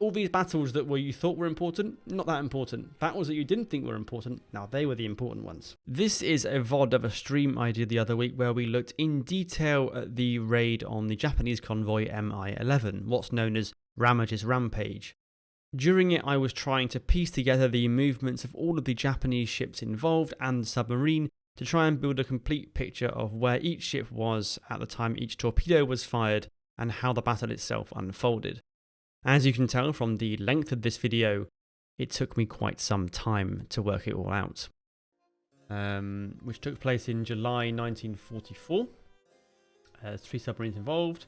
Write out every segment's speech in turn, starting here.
all these battles that you thought were important, not that important. Battles that you didn't think were important, now they were the important ones. This is a VOD of a stream I did the other week where we looked in detail at the raid on the Japanese convoy MI-11, what's known as Ramage's Rampage. During it, I was trying to piece together the movements of all of the Japanese ships involved and the submarine to try and build a complete picture of where each ship was at the time each torpedo was fired and how the battle itself unfolded. As you can tell from the length of this video, it took me quite some time to work it all out. Which took place in July 1944. There's 3 submarines involved,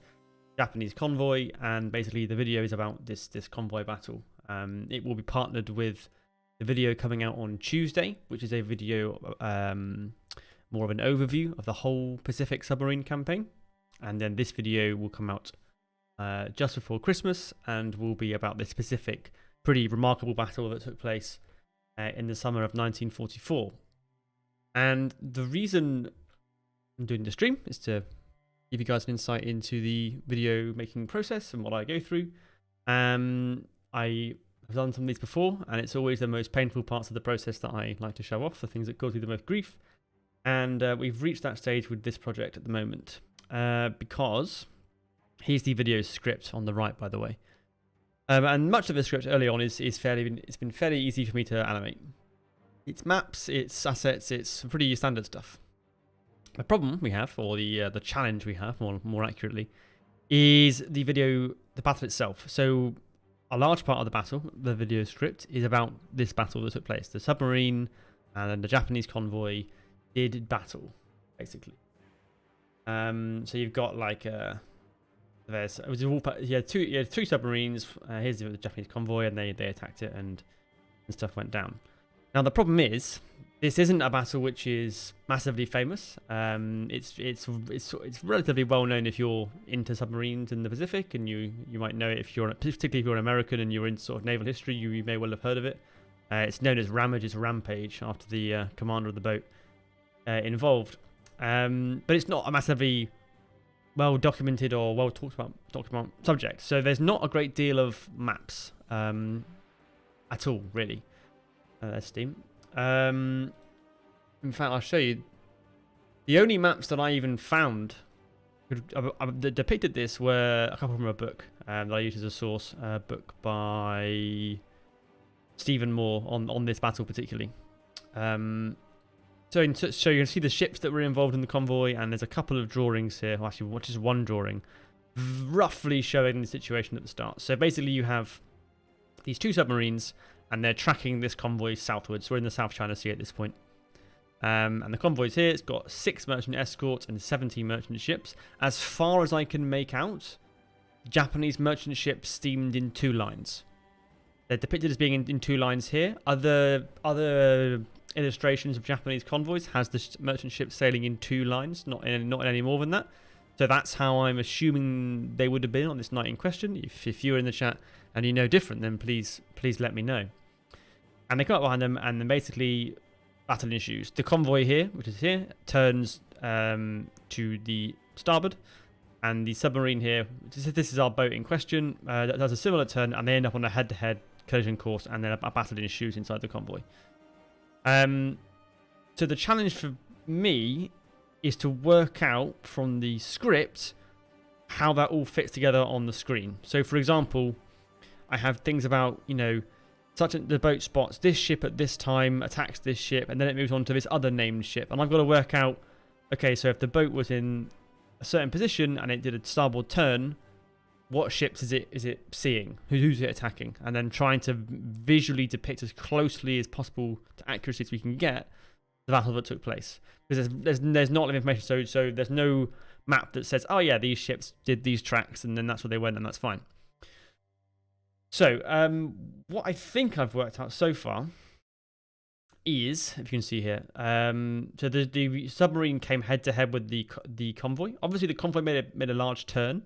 Japanese convoy, and basically the video is about this convoy battle. It will be partnered with the video coming out on Tuesday, which is a video more of an overview of the whole Pacific submarine campaign. And then this video will come out just before Christmas and will be about this specific, pretty remarkable battle that took place in the summer of 1944. And the reason I'm doing the stream is to give you guys an insight into the video making process and what I go through. I have done some of these before, and it's always the most painful parts of the process that I like to show off, the things that cause me the most grief. And we've reached that stage with this project at the moment because here's the video script on the right, by the way. And much of the script early on it's been fairly easy for me to animate. It's maps, it's assets, it's pretty standard stuff. The problem we have, or the challenge we have, more accurately, is the battle itself. So a large part of the battle, the video script, is about this battle that took place. The submarine and then the Japanese convoy did battle, basically. So you've got like two submarines. Here's the Japanese convoy, and they attacked it, and stuff went down. Now the problem is, this isn't a battle which is massively famous. It's relatively well known if you're into submarines in the Pacific, and you might know it particularly if you're an American and you're in sort of naval history. You may well have heard of it. It's known as Ramage's Rampage after the commander of the boat involved. But it's not a massively well documented or well talked about subject. So there's not a great deal of maps at all, really. Steam. In fact, I'll show you. The only maps that I even found that depicted this were a couple from a book that I used as a source, a book by Stephen Moore on this battle particularly. So you can see the ships that were involved in the convoy, and there's a couple of drawings here, well, actually just one drawing, roughly showing the situation at the start. So basically you have these 2 submarines, and they're tracking this convoy southwards. We're in the South China Sea at this point. And the convoy's here. It's got 6 merchant escorts and 17 merchant ships. As far as I can make out, Japanese merchant ships steamed in 2 lines. They're depicted as being in 2 lines here. Other illustrations of Japanese convoys has the merchant ships sailing in 2 lines, not in any more than that. So that's how I'm assuming they would have been on this night in question. If you're in the chat and you know different, then please let me know. And they come up behind them, and then basically battle ensues. The convoy here, which is here, turns to the starboard, and the submarine here, this is our boat in question, does a similar turn, and they end up on a head-to-head collision course, and then a battle ensues inside the convoy. So the challenge for me is to work out from the script how that all fits together on the screen. So for example, I have things about, the boat spots this ship at this time, attacks this ship, and then it moves on to this other named ship. And I've got to work out, okay, so if the boat was in a certain position and it did a starboard turn, what ships is it seeing? Who's it attacking? And then trying to visually depict as closely as possible to accuracy as we can get the battle that took place. Because there's not enough information, so there's no map that says, oh yeah, these ships did these tracks, and then that's where they went, and that's fine. So, what I think I've worked out so far is, if you can see here, so the submarine came head-to-head with the convoy. Obviously, the convoy made a large turn,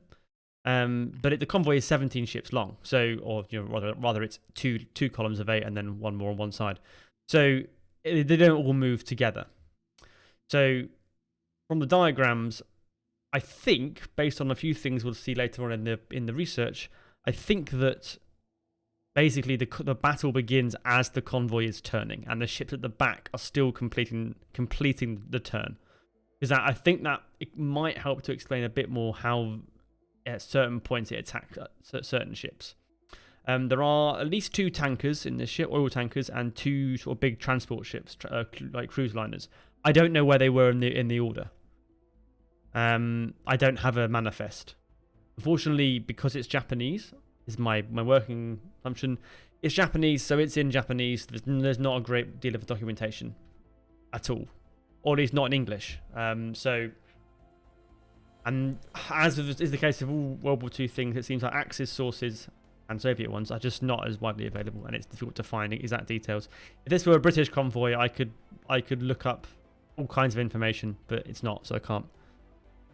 but the convoy is 17 ships long. So, or rather, it's two columns of 8 and then one more on one side. So they don't all move together. So from the diagrams, I think, based on a few things we'll see later on in the research, I think that basically the battle begins as the convoy is turning, and the ships at the back are still completing the turn. Because I think that it might help to explain a bit more how at certain points it attacks certain ships. There are at least 2 tankers in this ship, oil tankers, and 2 sort of big transport ships, like cruise liners. I don't know where they were in the order. I don't have a manifest. Unfortunately, because it's Japanese, is my working assumption. It's Japanese, so it's in Japanese. There's not a great deal of documentation at all, or at least not in English. And as is the case of all World War II things, it seems like Axis sources and Soviet ones are just not as widely available, and it's difficult to find exact details. If this were a British convoy, I could look up all kinds of information, but it's not, so I can't.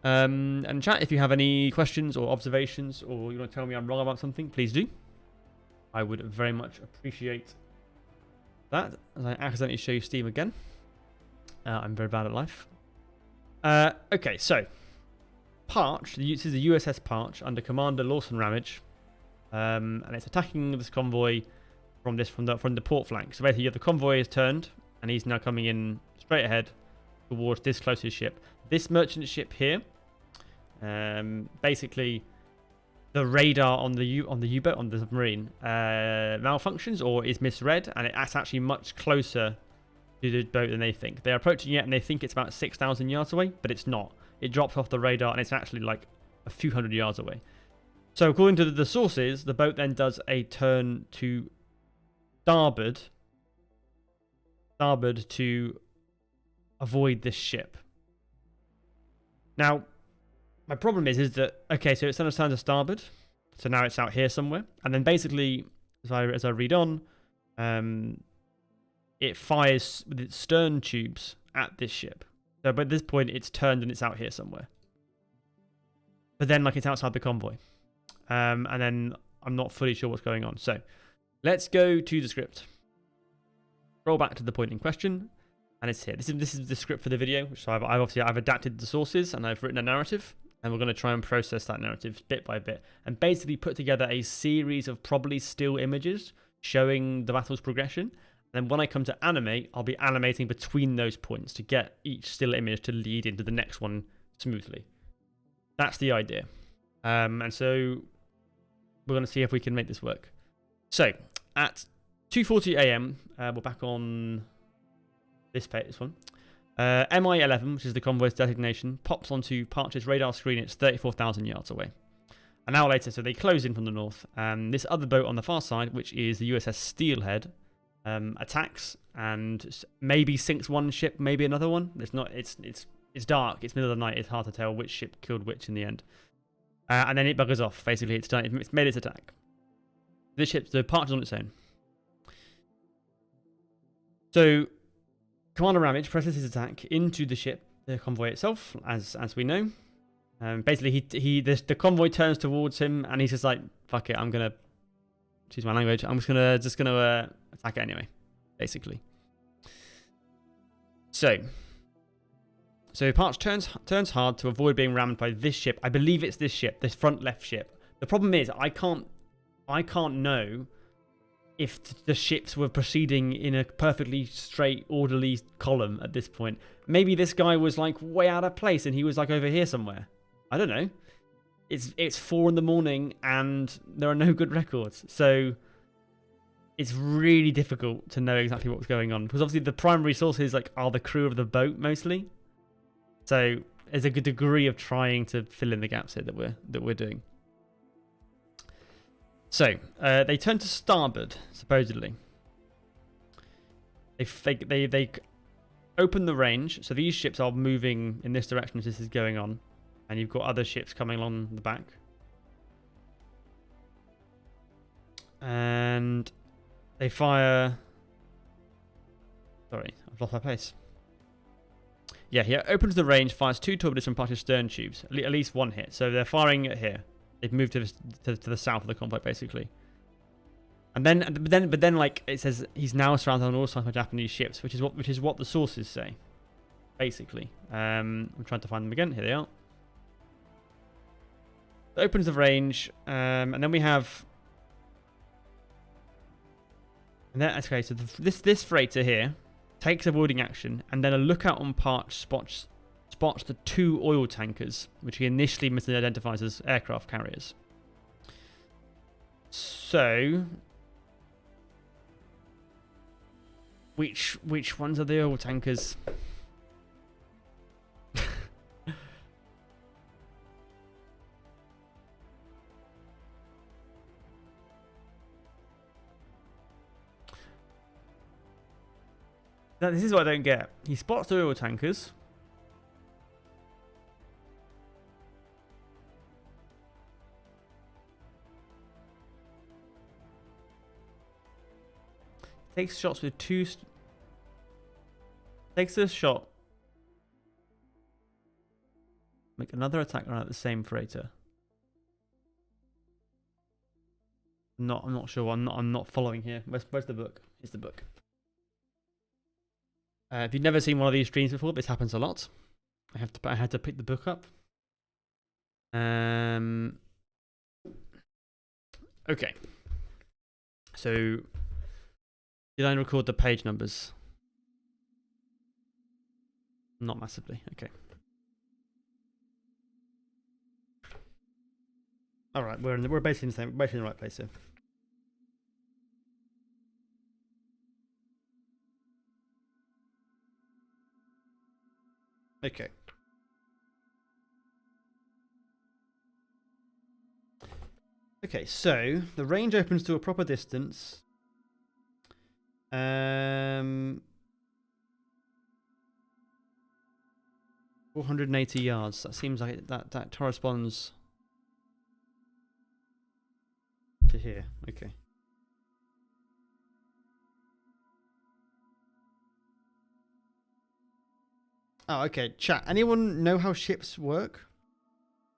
And chat, if you have any questions or observations, or you want to tell me I'm wrong about something, please do. I would very much appreciate that. As I accidentally show you Steam again. I'm very bad at life. Okay, so Parch. This is the USS Parch under Commander Lawson Ramage. And it's attacking this convoy from the port flank. So basically, the convoy is turned, and he's now coming in straight ahead towards this closest ship. This merchant ship here, basically, the radar on the U-boat, on the submarine, malfunctions or is misread, and it's actually much closer to the boat than they think. They're approaching it, and they think it's about 6,000 yards away, but it's not. It drops off the radar, and it's actually like a few hundred yards away. So according to the sources, the boat then does a turn to starboard to avoid this ship. Now, my problem is that, okay, so it's turned to starboard, so now it's out here somewhere, and then basically, as I read on, it fires with its stern tubes at this ship. So by this point, it's turned and it's out here somewhere. But then, like, it's outside the convoy. And then I'm not fully sure what's going on. So let's go to the script. Roll back to the point in question, and it's here. This is the script for the video, which I've adapted the sources and I've written a narrative, and we're going to try and process that narrative bit by bit and basically put together a series of probably still images showing the battle's progression. And then when I come to animate, I'll be animating between those points to get each still image to lead into the next one smoothly. That's the idea. And so we're going to see if we can make this work. So at 2:40 a.m., we're back on this one. MI-11, which is the convoy's designation, pops onto Parch's radar screen. It's 34,000 yards away. An hour later, so they close in from the north. This other boat on the far side, which is the USS Steelhead, attacks and maybe sinks one ship, maybe another one. It's dark. It's middle of the night. It's hard to tell which ship killed which in the end. And then it buggers off. Basically, it's done. It's made its attack. This ship, the Parch is on its own. So Commander Ramage presses his attack into the ship, the convoy itself, as we know. Basically, the convoy turns towards him, and he's just like, "Fuck it, I'm gonna choose my language. I'm just gonna attack it anyway." Basically. So Parch turns hard to avoid being rammed by this ship. I believe it's this ship, this front left ship. The problem is I can't know if the ships were proceeding in a perfectly straight, orderly column at this point. Maybe this guy was like way out of place and he was like over here somewhere. I don't know. It's 4 a.m. and there are no good records. So it's really difficult to know exactly what's going on, because obviously the primary sources are the crew of the boat mostly. So there's a good degree of trying to fill in the gaps here that we're doing. So they turn to starboard, supposedly. They open the range. So these ships are moving in this direction as this is going on, and you've got other ships coming along the back. And they fire. Sorry, I've lost my place. Yeah, he opens the range, fires 2 torpedoes from Parch's stern tubes. At least one hit. So they're firing it here. They've moved to the south of the convoy, basically. And then, like it says, he's now surrounded on all sides by Japanese ships, which is what the sources say, basically. I'm trying to find them again. Here they are. It opens the range, and then we have And then, okay, so this freighter here takes avoiding action, and then a lookout on Parch spots the 2 oil tankers, which he initially misidentifies as aircraft carriers. So, which ones are the oil tankers? Now, this is what I don't get. He spots the oil tankers. Takes shots with 2. Takes a shot. Make another attack run at the same freighter. I'm not sure. I'm not following here. Where's the book? Here's the book. If you've never seen one of these streams before, this happens a lot. I had to pick the book up. Okay. So, did I record the page numbers? Not massively. Okay. All right, we're basically in the right place here. Okay. Okay, so the range opens to a proper distance. 480 yards. That seems like that corresponds to here. Okay. Oh, okay. Chat. Anyone know how ships work?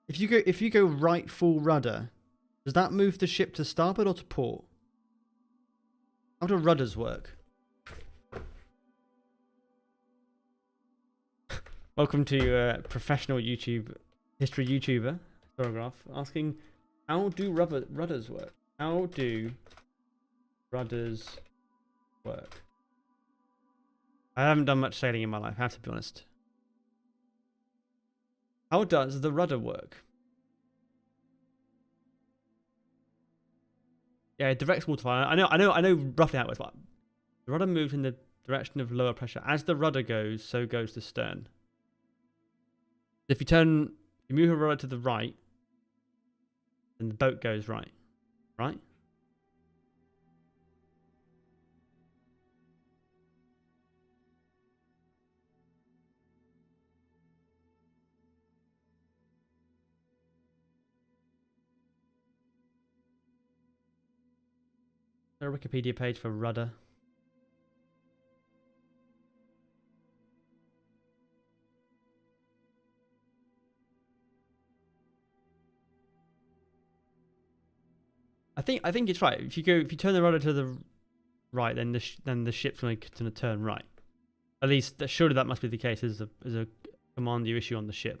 If you go right full rudder, does that move the ship to starboard or to port? How do rudders work? Welcome to professional YouTube history YouTuber Historigraph asking, how do rudders work? How do rudders work? I haven't done much sailing in my life, I have to be honest. How does the rudder work? Yeah, it directs water flow. I know roughly how it works. But the rudder moves in the direction of lower pressure. As the rudder goes, so goes the stern. If you move a rudder to the right, then the boat goes right. Right? Is there a Wikipedia page for rudder? I think it's right. If you turn the rudder to the right, then the ship's going to turn right. At least, surely that must be the case as a command you issue on the ship.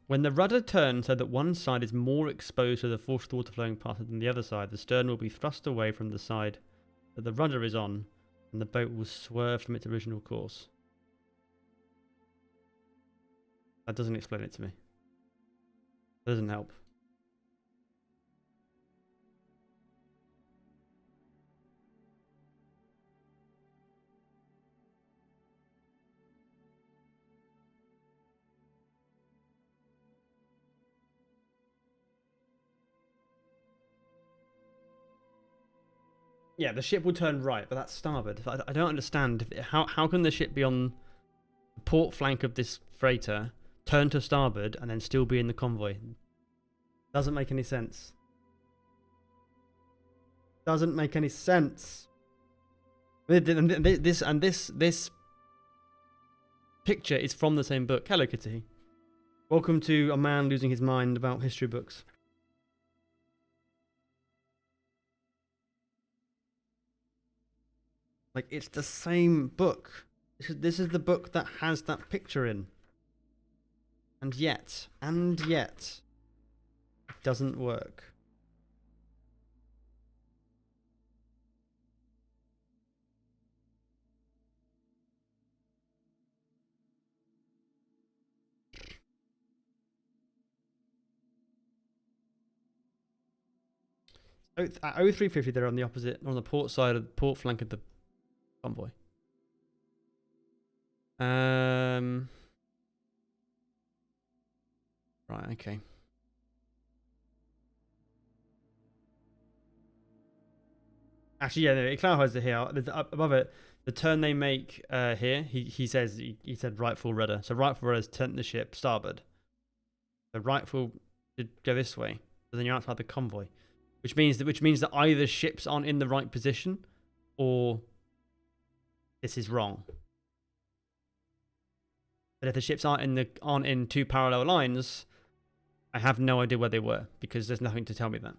When the rudder turns so that one side is more exposed to the forced water flowing past it than the other side, the stern will be thrust away from the side that the rudder is on, and the boat will swerve from its original course. That doesn't explain it to me. That doesn't help. Yeah, the ship will turn right, but that's starboard. I don't understand. How can the ship be on the port flank of this freighter, turn to starboard, and then still be in the convoy? Doesn't make any sense. Doesn't make any sense. This picture is from the same book. Hello, Kitty. Welcome to a man losing his mind about history books. Like, it's the same book. This is the book that has that picture in. And yet, it doesn't work. At 0350, they're on the opposite, on the port side of the port flank of the convoy. Right, okay. Actually, yeah, no, it clarifies it here. Above it, the turn they make here, he said right full rudder. So right full rudder is turn the ship starboard. So right full should go this way. So then you're outside the convoy. Which means that either ships aren't in the right position or this is wrong. But if the ships aren't in two parallel lines, I have no idea where they were because there's nothing to tell me that.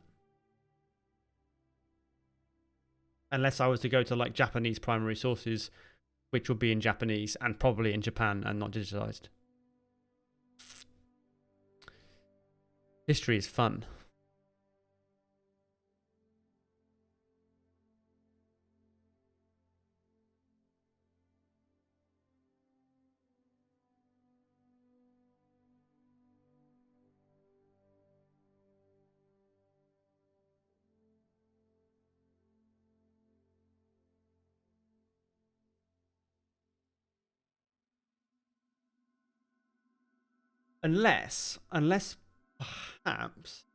Unless I was to go to like Japanese primary sources, which would be in Japanese and probably in Japan and not digitalized. History is fun. Unless perhaps,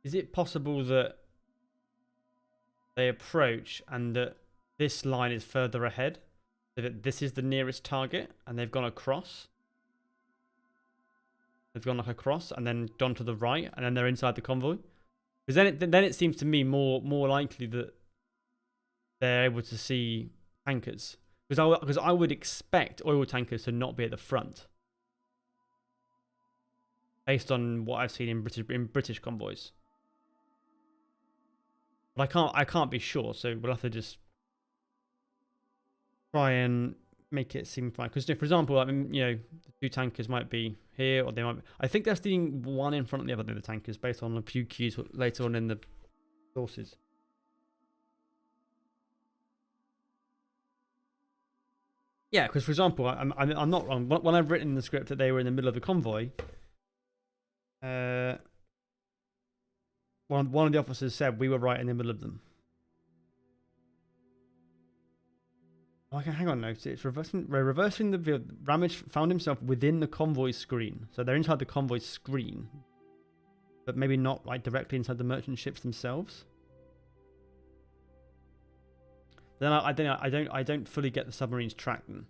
is it possible that they approach and that this line is further ahead, so that this is the nearest target and they've gone across? They've gone like across and then gone to the right and then they're inside the convoy? Because then it seems to me more likely that they're able to see tankers. Because I would expect oil tankers to not be at the front, based on what I've seen in British convoys. But I can't be sure, so we'll have to just try and make it seem fine. Because, for example, I mean, the two tankers might be here, or they might be, I think they're stealing one in front of the other, the tankers, based on a few cues later on in the sources. Yeah, because for example, I'm not wrong. When I've written in the script that they were in the middle of the convoy, one of the officers said we were right in the middle of them. Okay, hang on, no, it's reversing. We're reversing the view. Ramage found himself within the convoy screen, so they're inside the convoy screen, but maybe not like directly inside the merchant ships themselves. Then I don't fully get the submarine's track then.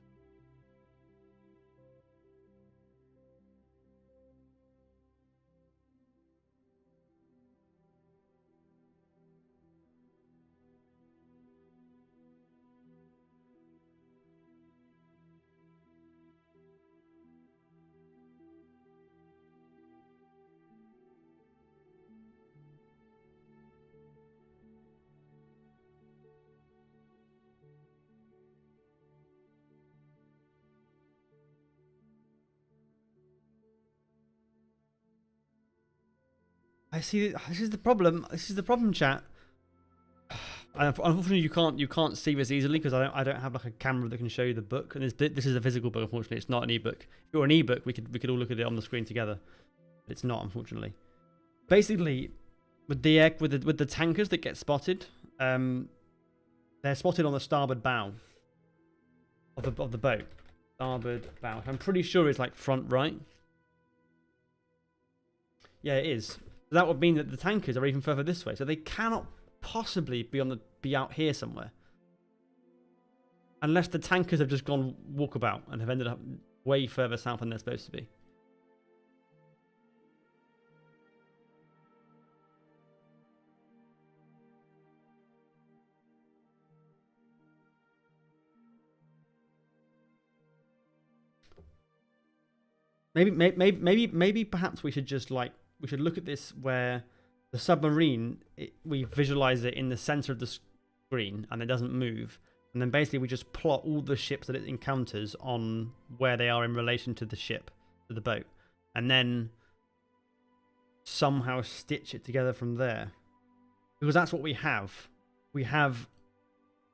I see. This is the problem. This is the problem, chat. Unfortunately, you can't see this easily because I don't have like a camera that can show you the book. And this is a physical book. Unfortunately, it's not an ebook. If it were an ebook, we could all look at it on the screen together. But it's not, unfortunately. Basically, with the tankers that get spotted, they're spotted on the starboard bow of the boat. Starboard bow. I'm pretty sure it's like front right. Yeah, it is. That would mean that the tankers are even further this way, so they cannot possibly be out here somewhere, unless the tankers have just gone walkabout and have ended up way further south than they're supposed to be. Maybe perhaps we should just we should look at this where the submarine, we visualize it in the center of the screen and it doesn't move. And then basically we just plot all the ships that it encounters on where they are in relation to the ship. to the boat, and then somehow stitch it together from there. Because that's what we have. We have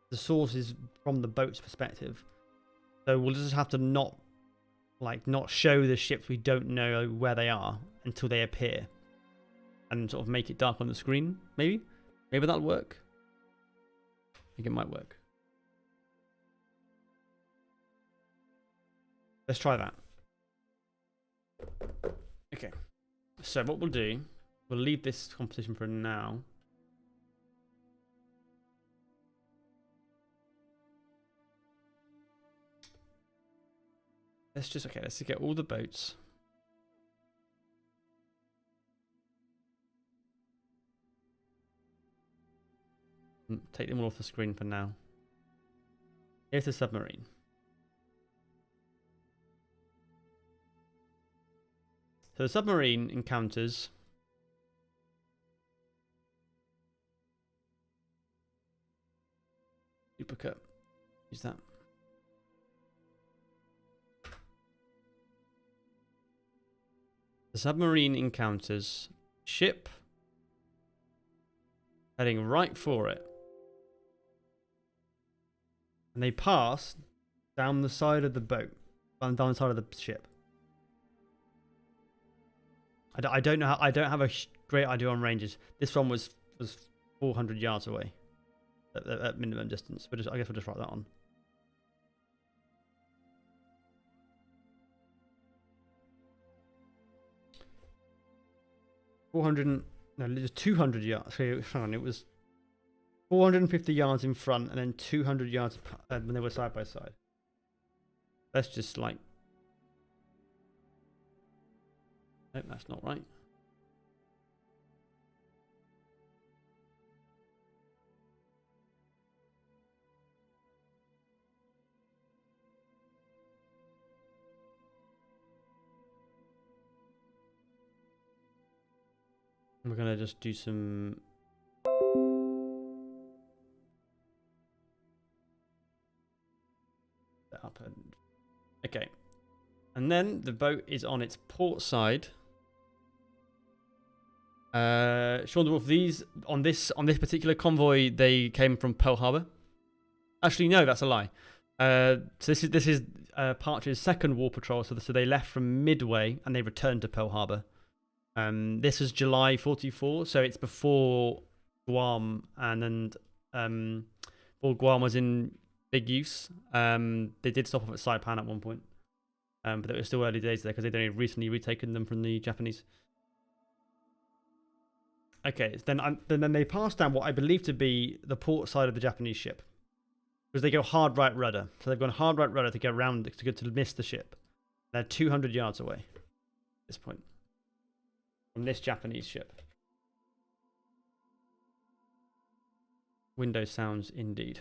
the sources from the boat's perspective. So we'll just have to not show the ships we don't know where they are until they appear. And sort of make it dark on the screen, maybe? Maybe that'll work. I think it might work. Let's try that. Okay. So what we'll do, we'll leave this composition for now. Let's just get all the boats. Take them all off the screen for now. Here's the submarine. So the submarine encounters duplicate. Use that. The submarine encounters ship heading right for it. And they pass down the side of the boat, down the side of the ship. I don't know how. I don't have a great idea on ranges. This one was 400 yards away at minimum distance. But I guess we'll just write that on. Just 200 yards. Hang on, it was 450 yards in front and then 200 yards when they were side by side. Let's just like. Nope, that's not right. We're going to just do some... up and... Okay. And then the boat is on its port side. Sean the Wolf, these on this particular convoy, they came from Pearl Harbor. Actually, no, that's a lie. So this is Partridge's second war patrol. So they left from Midway and they returned to Pearl Harbor. This is July 44, so it's before Guam, and before Guam was in big use. They did stop off at Saipan at one point, but it was still early days there because they'd only recently retaken them from the Japanese. Okay, then they pass down what I believe to be the port side of the Japanese ship, because they go hard right rudder. So they've gone hard right rudder to get around to miss the ship. They're 200 yards away at this point from this Japanese ship. Windows sounds indeed.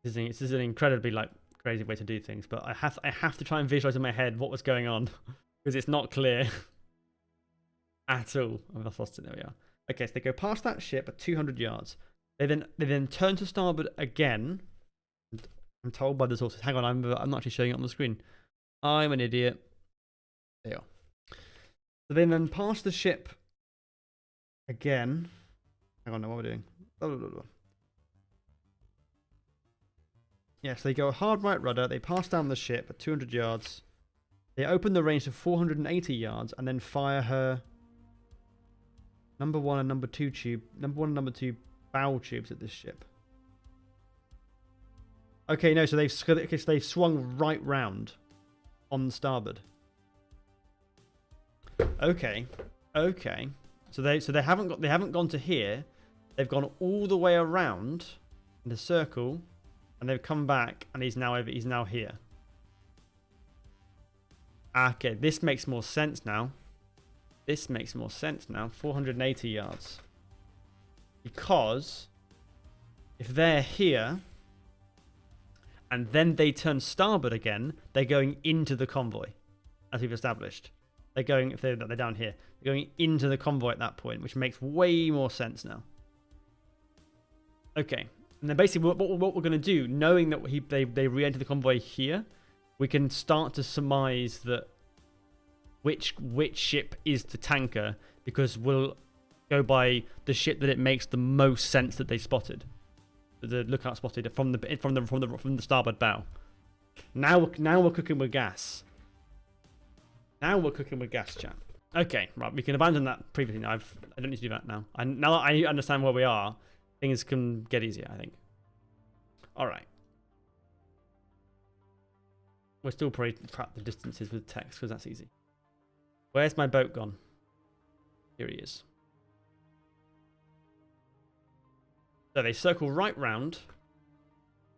This is an incredibly crazy way to do things, but I have to try and visualize in my head what was going on because it's not clear at all. I've lost it. There we are. Okay, so they go past that ship at 200 yards. They then turn to starboard again. I'm told by the sources. Hang on, I'm not actually showing it on the screen. I'm an idiot. There you are. So they then pass the ship again. Hang on, what are we doing? Blah, blah, blah, blah. Yes, they go hard right rudder. They pass down the ship at 200 yards. They open the range to 480 yards and then fire her number 1 and number 2 tube. Number 1 and number 2 bow tubes at this ship. Okay, no, so they've swung right round on the starboard. Okay. So they haven't gone to here. They've gone all the way around in a circle. And they've come back, and he's now here. Okay, this makes more sense now. 480 yards. Because if they're here, and then they turn starboard again, they're going into the convoy, as we've established. They're down here. They're going into the convoy at that point, which makes way more sense now. Okay. And then basically what we're going to do, knowing that they re-enter the convoy here, we can start to surmise that which ship is the tanker, because we'll go by the ship that it makes the most sense that they spotted. The lookout spotted from the starboard bow. Now we're cooking with gas. Now we're cooking with gas, chat. Okay, right. We can abandon that previously. Now I don't need to do that now. Now that I understand where we are, things can get easier, I think. All right. We're still probably trapped the distances with text because that's easy. Where's my boat gone? Here he is. So they circle right round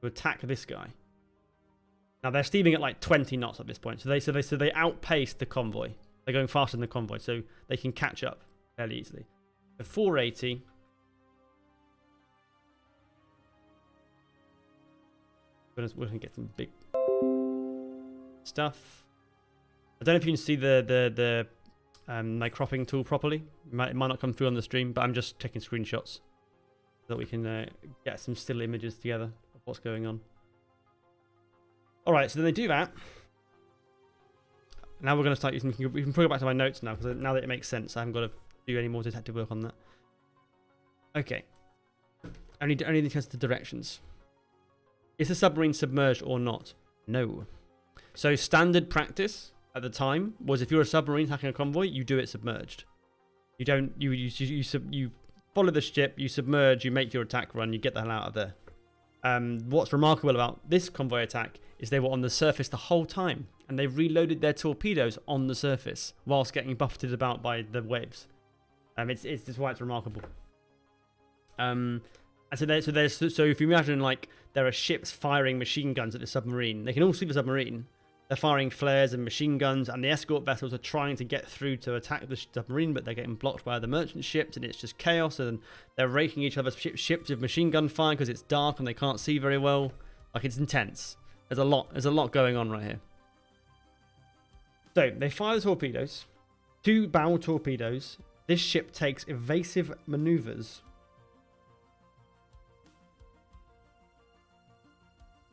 to attack this guy. Now they're steaming at like 20 knots at this point. So they outpace the convoy. They're going faster than the convoy, so they can catch up fairly easily. So 480. We're going to get some big stuff. I don't know if you can see the my cropping tool properly. It might not come through on the stream, but I'm just taking screenshots so that we can get some still images together of what's going on. All right, so then they do that. Now we're going to start using. We can go back to my notes now, because now that it makes sense, I haven't got to do any more detective work on that. Okay. Only test the directions. Is the submarine submerged or not? No. So standard practice at the time was if you're a submarine attacking a convoy, you do it submerged. You don't. You follow the ship, you submerge, you make your attack run, you get the hell out of there. What's remarkable about this convoy attack is they were on the surface the whole time, and they reloaded their torpedoes on the surface whilst getting buffeted about by the waves. It's why it's remarkable. And so if you imagine like there are ships firing machine guns at the submarine, they can all see the submarine. They're firing flares and machine guns, and the escort vessels are trying to get through to attack the submarine, but they're getting blocked by the merchant ships, and it's just chaos. And they're raking each other's ships with machine gun fire because it's dark and they can't see very well. Like, it's intense. There's a lot going on right here. So they fire the torpedoes, 2 bow torpedoes. This ship takes evasive maneuvers.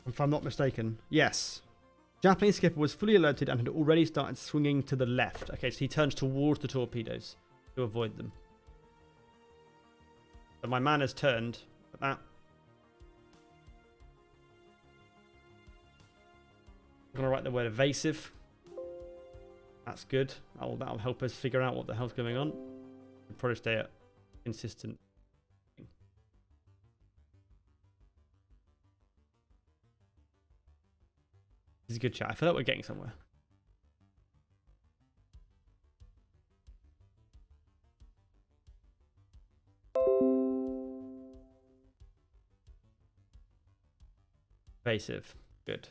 If I'm not mistaken, yes. Japanese skipper was fully alerted and had already started swinging to the left. Okay, so he turns towards the torpedoes to avoid them. So my man has turned at that. I'm going to write the word evasive. That's good. That'll help us figure out what the hell's going on. We'll probably stay consistent. This is a good chat. I feel like we're getting somewhere. Evasive. Good.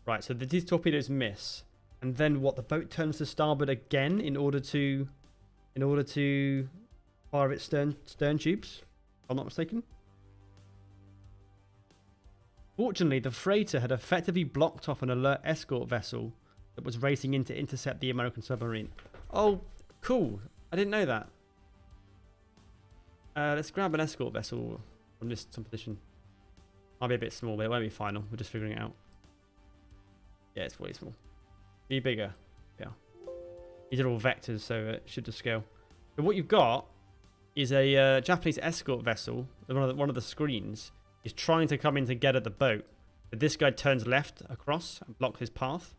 Right, so these torpedoes miss. And then what? The boat turns to starboard again in order to fire its stern tubes, if I'm not mistaken. Fortunately, the freighter had effectively blocked off an alert escort vessel that was racing in to intercept the American submarine. Oh, cool. I didn't know that. Let's grab an escort vessel from this position. Might be a bit small, but it won't be final. We're just figuring it out. Yeah, it's way small. Be bigger. Yeah. These are all vectors, so it should just scale. But what you've got is a Japanese escort vessel. One of the screens is trying to come in to get at the boat. But this guy turns left across and blocks his path.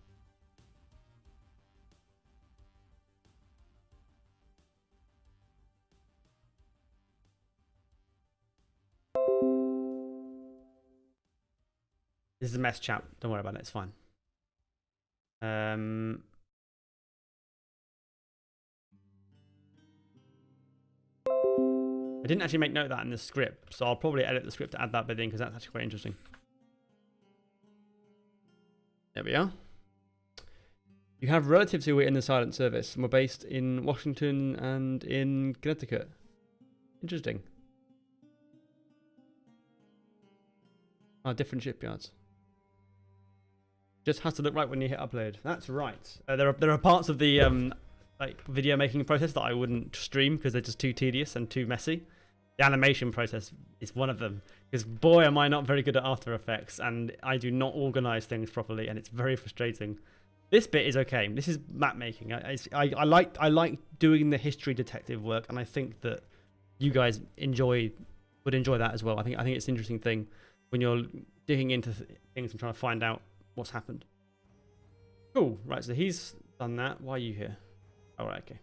This is a mess, chap. Don't worry about it. It's fine. I didn't actually make note of that in the script, so I'll probably edit the script to add that bit in because that's actually quite interesting. There we are. You have relatives who were in the silent service and were based in Washington and in Connecticut. Interesting. Different shipyards. Just has to look right when you hit upload. That's right. There are parts of the like video making process that I wouldn't stream because they're just too tedious and too messy. The animation process is one of them. Because boy, am I not very good at After Effects, and I do not organize things properly, and it's very frustrating. This bit is okay. This is map making. I like doing the history detective work, and I think that you guys would enjoy that as well. I think it's an interesting thing when you're digging into things and trying to find out what's happened. Cool. Right. So he's done that. Why are you here? All right. Okay.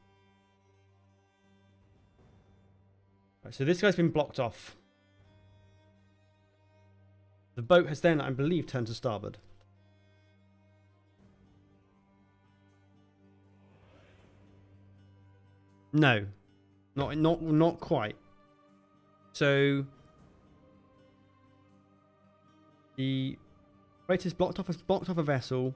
Right, so this guy's been blocked off. The boat has then, I believe, turned to starboard. No, not quite. So the freighter is blocked off a vessel.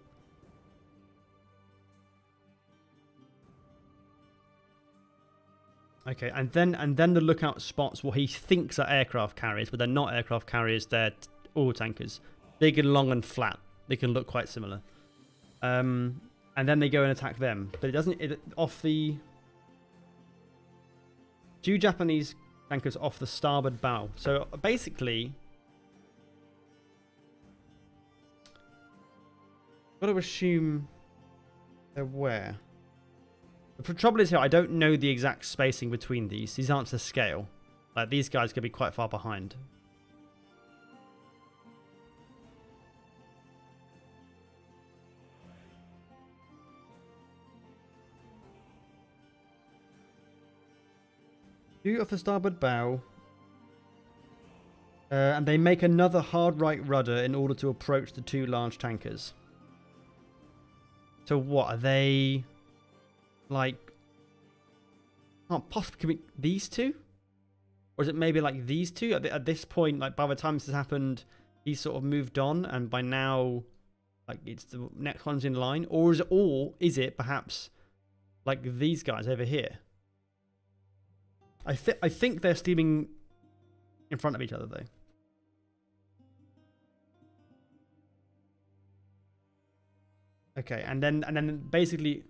Okay, and then the lookout spots what he thinks are aircraft carriers, but they're not aircraft carriers. They're oil tankers, big and long and flat. They can look quite similar. And then they go and attack them, but it doesn't. Off the 2 Japanese tankers off the starboard bow. So basically, got to assume they're where. The trouble is here, I don't know the exact spacing between these. These aren't to scale. Like, these guys could be quite far behind. Two off the starboard bow. And they make another hard right rudder in order to approach the 2 large tankers. So what, are they... like, can't possibly be these 2, or is it maybe like these 2 at this point? Like, by the time this has happened, he's sort of moved on, and by now, like, it's the next one's in line, or is it perhaps like these guys over here? I think they're steaming in front of each other though. Okay, and then basically.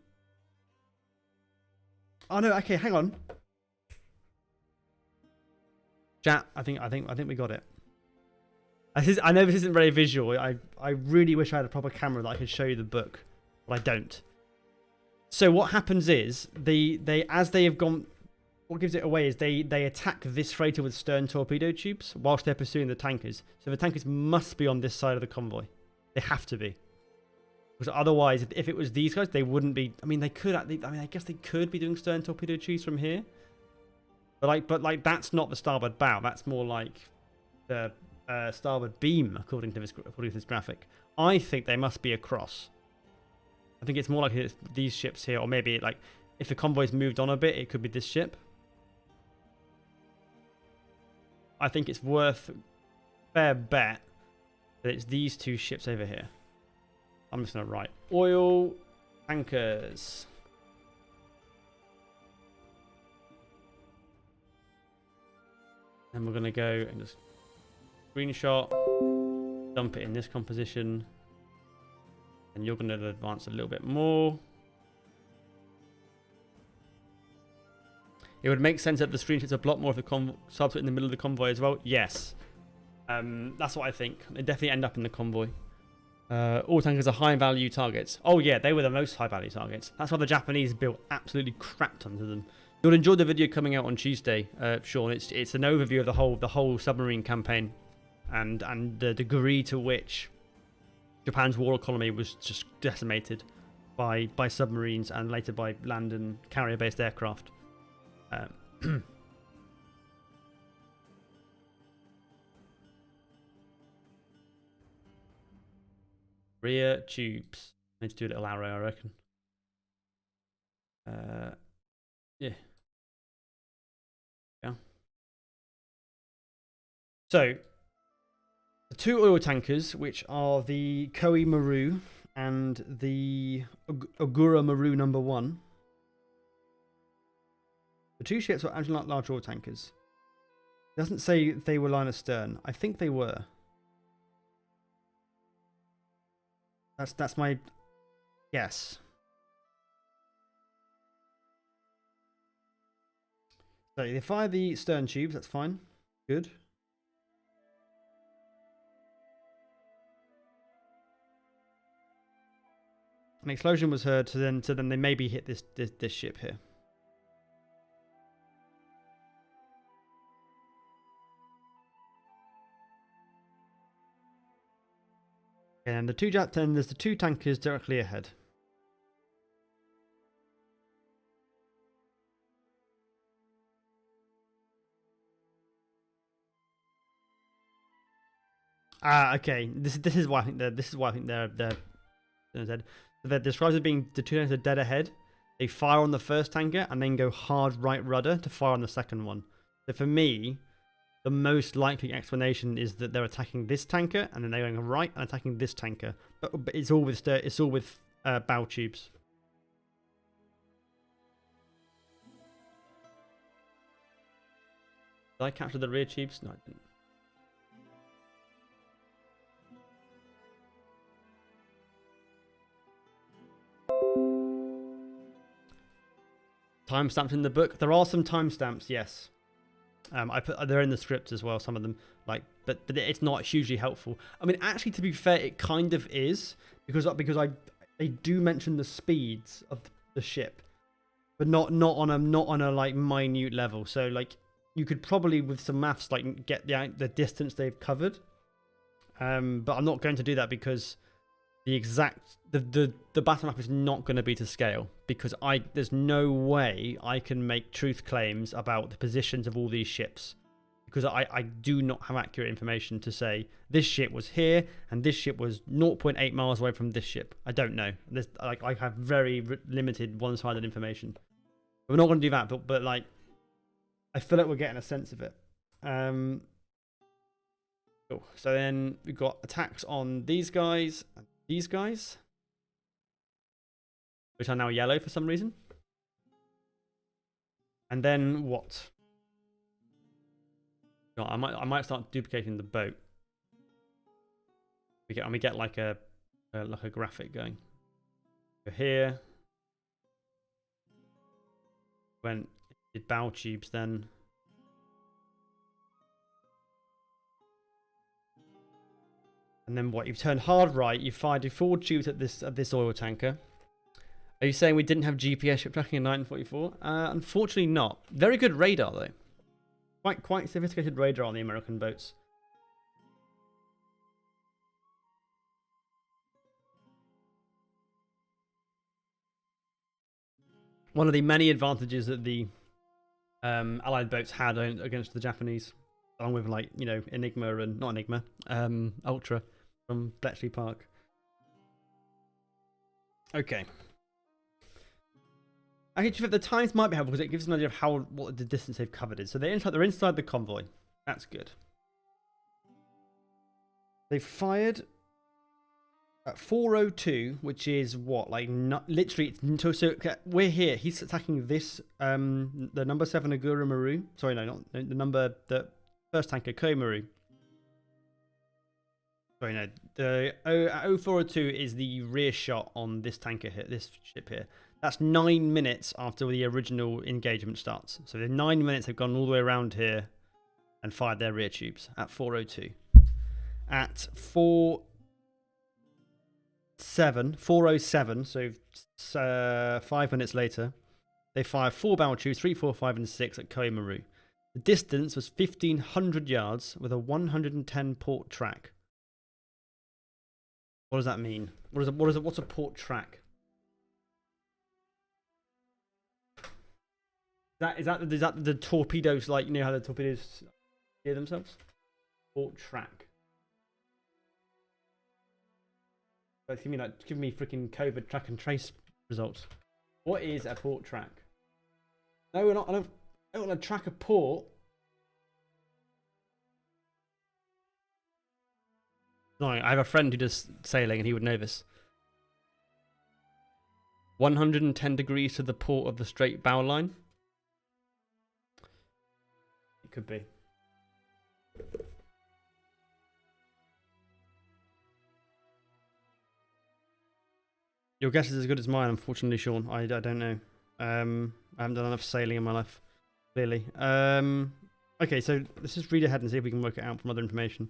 Oh no! Okay, hang on. Chat, I think we got it. I know this isn't very visual. I really wish I had a proper camera that I could show you the book, but I don't. So what happens is as they have gone. What gives it away is they attack this freighter with stern torpedo tubes whilst they're pursuing the tankers. So the tankers must be on this side of the convoy. They have to be. Because otherwise, if it was these guys, they wouldn't be. I mean, they could. I mean, I guess they could be doing stern torpedo tubes from here. But like that's not the starboard bow. That's more like the starboard beam, according to this graphic. I think they must be across. I think it's more like it's these ships here, or maybe like if the convoy's moved on a bit, it could be this ship. I think it's worth a fair bet that it's these 2 ships over here. I'm just going to write oil tankers. And we're going to go and just screenshot, dump it in this composition. And you're going to advance a little bit more. It would make sense that the screenshots are a lot more of the subs in the middle of the convoy as well. Yes. That's what I think. They definitely end up in the convoy. All tankers are high value targets. Oh yeah, they were the most high value targets. That's why the Japanese built absolutely crap tons of them. You'll enjoy the video coming out on Tuesday, Sean. It's an overview of the whole submarine campaign, and the degree to which Japan's war economy was just decimated by submarines and later by land and carrier based aircraft. Rear tubes. I need to do a little arrow, I reckon. Yeah. So, the 2 oil tankers, which are the Koi Maru and the Ogura Maru number 1. The 2 ships are actually not large oil tankers. It doesn't say they were line astern. I think they were. That's my guess. So they fire the stern tubes, that's fine. Good. An explosion was heard, so then they maybe hit this ship here. And there's the two tankers directly ahead. Okay. This is why I think they're dead. They're described as being the two tankers are dead ahead. They fire on the first tanker and then go hard right rudder to fire on the second one. So for me, the most likely explanation is that they're attacking this tanker and then they're going right and attacking this tanker. But it's all with bow tubes. Did I capture the rear tubes? No, I didn't. Timestamps in the book. There are some timestamps, yes. They're in the script as well, some of them. But it's not hugely helpful. I mean, actually, to be fair, it kind of is because they do mention the speeds of the ship, but not on a like minute level. So like you could probably with some maths like get the distance they've covered. But I'm not going to do that because the battle map is not going to be to scale because there's no way I can make truth claims about the positions of all these ships because I do not have accurate information to say this ship was here and this ship was 0.8 miles away from this ship. I don't know. I have very limited one-sided information. We're not going to do that, but like I feel like we're getting a sense of it. Cool. So then we've got attacks on these guys. These guys, which are now yellow for some reason. And then what? God, I might start duplicating the boat. We get like a graphic going. So here, when did bow tubes then. And then what? You've turned hard right. You fired 4 tubes at this oil tanker. Are you saying we didn't have GPS ship tracking in 1944? Unfortunately, not. Very good radar though. Quite sophisticated radar on the American boats. One of the many advantages that the Allied boats had against the Japanese, along with like Enigma and not Enigma, Ultra. From Bletchley Park. Okay. Actually, the times might be helpful because it gives an idea of what the distance they've covered is. So they're inside the convoy. That's good. They fired at 4:02, which is what, like literally. So we're here. He's attacking this. The number 7 Agura Maru. Sorry, no, not the first tanker Komaru. Sorry, no. The 0402 is the rear shot on this tanker here, this ship here. That's 9 minutes after the original engagement starts. So in 9 minutes, they've gone all the way around here and fired their rear tubes at 4:02. At 4:07, so 5 minutes later, they fired 4 bow tubes, 3, 4, 5, and 6 at Komaru. The distance was 1,500 yards with a 110 port track. What does that mean? What's a port track? Is that the torpedoes, like how the torpedoes steer themselves? Port track. But give me freaking COVID track and trace results. What is a port track? No, we're not. I don't want to track a port. No, I have a friend who does sailing and he would know this. 110 degrees to the port of the straight bow line. It could be. Your guess is as good as mine, unfortunately, Sean. I don't know. I haven't done enough sailing in my life. clearly. Okay, so let's just read ahead and see if we can work it out from other information.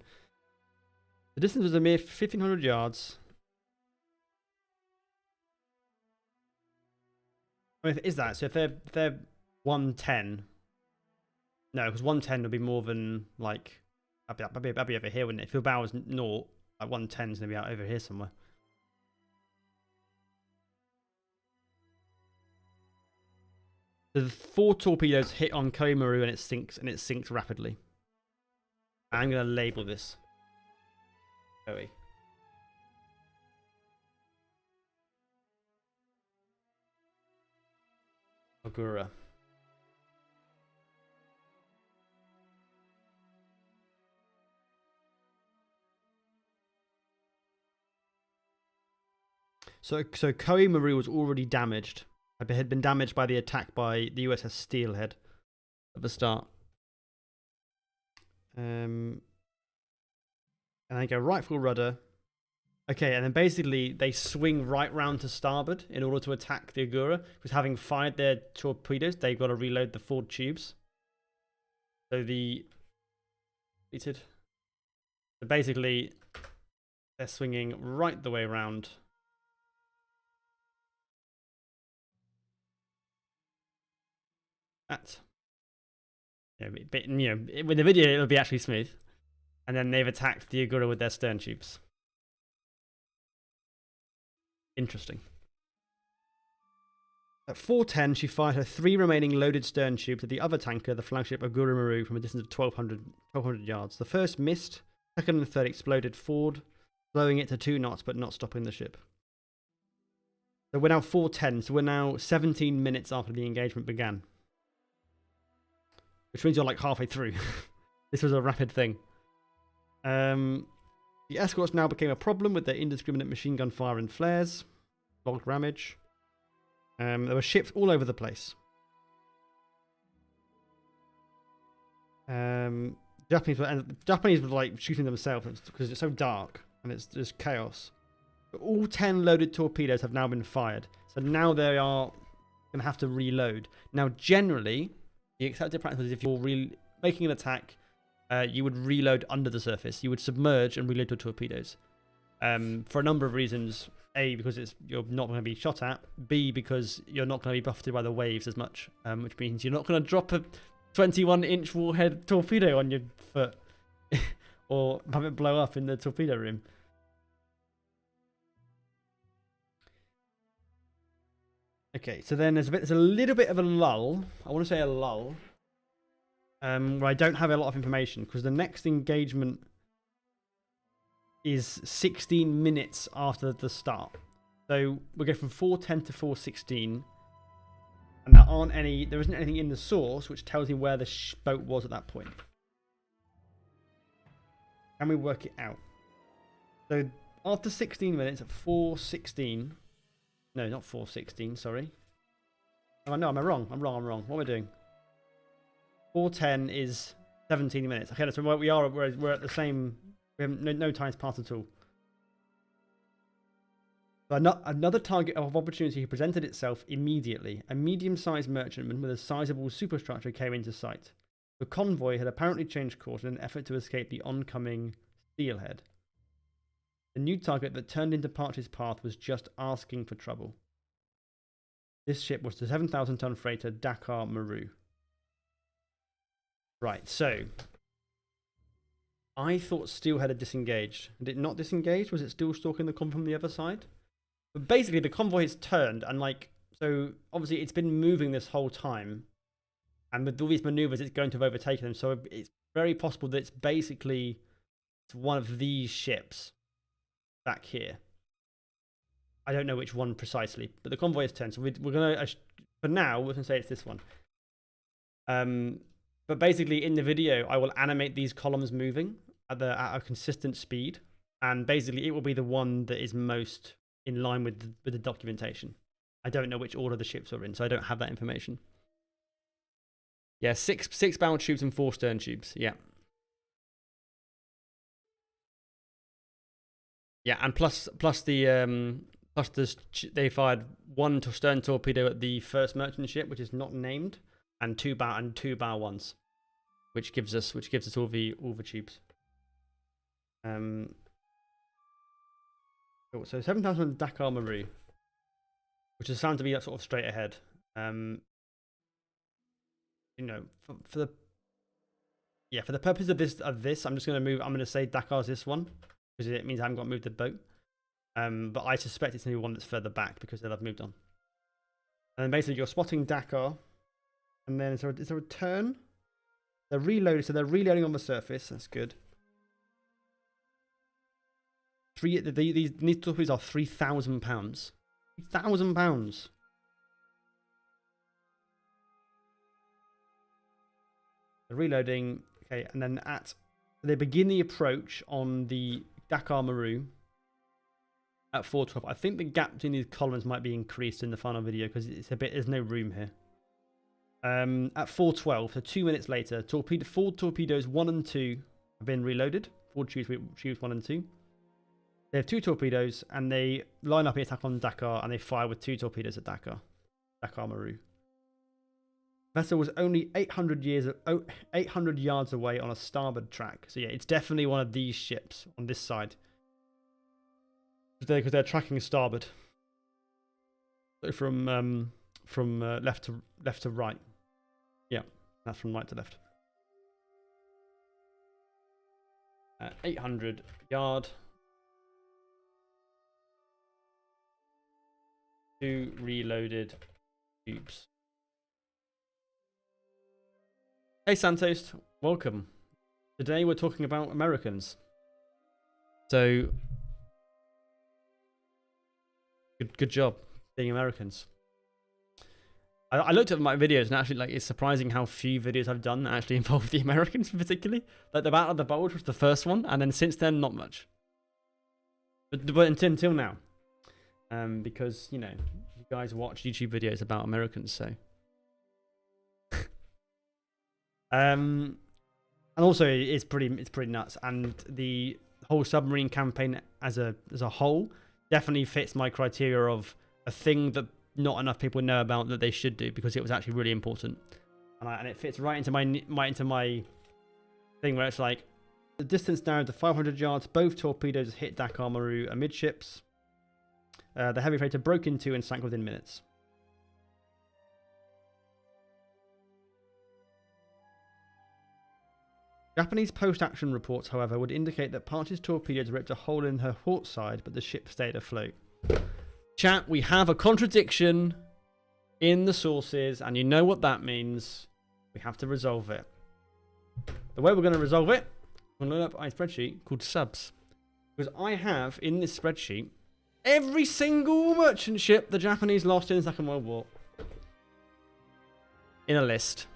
The distance was a mere 1,500 yards. I mean, is that so? If they're 110, no, because 110 would be more than like that'd be over here, wouldn't it? If your bow was 0, like 110 is gonna be out over here somewhere. The 4 torpedoes hit on Koimaru and it sinks rapidly. I'm gonna label this Koi. Ogura. So Koimaru was already damaged. It had been damaged by the attack by the USS Steelhead at the start. And they go right full rudder. Okay, and then basically they swing right round to starboard in order to attack the Ogura, because having fired their torpedoes, they've got to reload the forward tubes. So basically they're swinging right the way around. That, with the video it'll be actually smooth, and then they've attacked the Ogura with their stern tubes. Interesting. At 4:10, she fired her 3 remaining loaded stern tubes at the other tanker, the flagship Ogura Maru, from a distance of 1,200 yards. The first missed, second and third exploded forward, slowing it to 2 knots but not stopping the ship. So we're now 4:10, so we're now 17 minutes after the engagement began. Which means you're like halfway through. This was a rapid thing. The escorts now became a problem with their indiscriminate machine gun fire and flares. Logged Ramage. There were ships all over the place. Japanese were like shooting themselves because it's so dark and it's just chaos. But all 10 loaded torpedoes have now been fired. So now they are going to have to reload. Now generally, the accepted practice is if you're making an attack, you would reload under the surface. You would submerge and reload your torpedoes. For a number of reasons. A, because you're not going to be shot at. B, because you're not going to be buffeted by the waves as much. Which means you're not going to drop a 21-inch warhead torpedo on your foot. Or have it blow up in the torpedo room. Okay, so then there's a little bit of a lull. I want to say a lull. Where I don't have a lot of information, because the next engagement is 16 minutes after the start. So we go from 4:10 to 4:16, and there isn't anything in the source which tells you where the boat was at that point. Can we work it out? So after 16 minutes at 4:16, no, not 4:16, sorry. Oh no, am I wrong? I'm wrong. What am I doing? 4:10 is 17 minutes. Okay, so where we are, we're at the same. We have no times passed at all. So another target of opportunity presented itself immediately. A medium-sized merchantman with a sizable superstructure came into sight. The convoy had apparently changed course in an effort to escape the oncoming Steelhead. The new target that turned into Parch's path was just asking for trouble. This ship was the 7,000-ton freighter Dakar Maru. Right, so I thought Steelhead had disengaged. Did it not disengage? Was it still stalking the convoy from the other side? But basically, the convoy has turned, and so obviously it's been moving this whole time. And with all these maneuvers, it's going to have overtaken them. So it's very possible that it's one of these ships back here. I don't know which one precisely, but the convoy has turned. So we're going to, for now, we're going to say it's this one. But basically, in the video, I will animate these columns moving at a consistent speed. And basically, it will be the one that is most in line with the documentation. I don't know which order the ships are in, so I don't have that information. Yeah, six bow tubes and 4 stern tubes. Yeah. Yeah, and plus they fired 1 stern torpedo at the first merchant ship, which is not named, and two bow ones, which gives us all the tubes. So 7,000 Dakar Maru, which is sound to be that sort of straight ahead. You know, for the purpose of this, I'm just going to move. I'm going to say Dakar's this one because it means I haven't got to move the boat. But I suspect it's going to be one that's further back because they'll have moved on. And then basically you're spotting Dakar, and then is there a turn? They're reloading, so they're reloading on the surface. That's good. These torpedoes are £3,000. £3,000. They're reloading. Okay, and then they begin the approach on the Dakar Maru at 4:12. I think the gap between these columns might be increased in the final video because there's no room here. At 4:12, so 2 minutes later, four torpedoes 1 and 2 have been reloaded. Four tubes 1 and 2. They have 2 torpedoes and they line up the attack on Dakar and they fire with 2 torpedoes at Dakar Maru. Vessel was only 800 yards away on a starboard track. So yeah, it's definitely one of these ships on this side. Because they're tracking starboard. So from left to right. Yeah, that's from right to left. 800 yard. 2 reloaded tubes. Hey Santos, welcome. Today we're talking about Americans. So, good job being Americans. I looked at my videos and actually, like, it's surprising how few videos I've done that actually involve the Americans particularly. Like the Battle of the Bulge was the first one, and then since then not much. But until now, because you know you guys watch YouTube videos about Americans, so. And also it's pretty nuts, and the whole submarine campaign as a whole definitely fits my criteria of a thing that not enough people know about that they should do because it was actually really important, and it fits right into my thing where it's like the distance narrowed to 500 yards. Both torpedoes hit Dakar Maru amidships. The heavy freighter broke into and sank within minutes. Japanese post-action reports, however, would indicate that Parch's torpedoes ripped a hole in her port side, but the ship stayed afloat. Chat, we have a contradiction in the sources, and you know what that means. We have to resolve it. The way we're going to resolve it, we're going to load up a spreadsheet called subs. Because I have, in this spreadsheet, every single merchant ship the Japanese lost in the Second World War. In a list.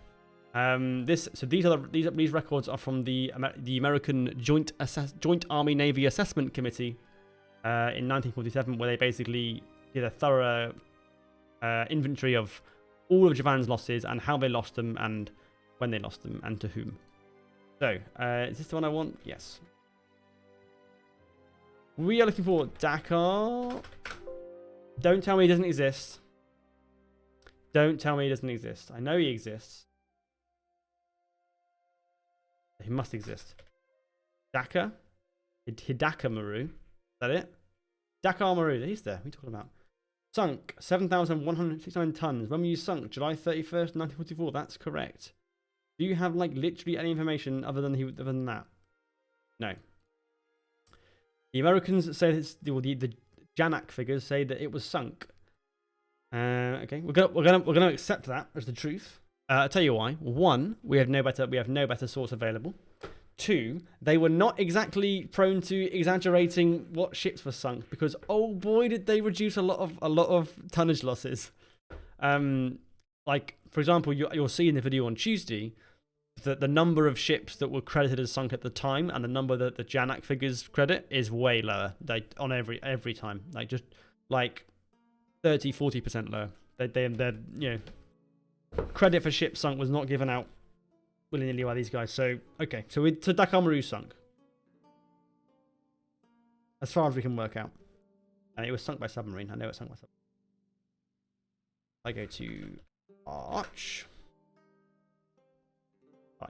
These records are from the American Joint Army Navy Assessment Committee in 1947, where they basically did a thorough inventory of all of Japan's losses and how they lost them and when they lost them and to whom. So, is this the one I want? Yes. We are looking for Dakar. Don't tell me he doesn't exist. Don't tell me he doesn't exist. I know he exists. He must exist. Dakar? Hidaka Maru. Is that it? Dakar Maru. He's there. What are you talking about? Sunk. 7,169 tons. When were you sunk? July 31st, 1944. That's correct. Do you have, like, literally any information other than that? No. The Americans say the Janak figures say that it was sunk. Okay, we're gonna accept that as the truth. I'll tell you why. 1, we have no better source available. 2, they were not exactly prone to exaggerating what ships were sunk, because oh boy did they reduce a lot of tonnage losses. Like for example, you'll see in the video on Tuesday that the number of ships that were credited as sunk at the time and the number that the Janak figures credit is way lower. Like on every time, like just like 30-40% lower. They're you know. Credit for ships sunk was not given out willy-nilly by these guys. So, okay. So Dakar Maru sunk. As far as we can work out. And it was sunk by submarine. I know it was sunk by submarine. I go to Arch.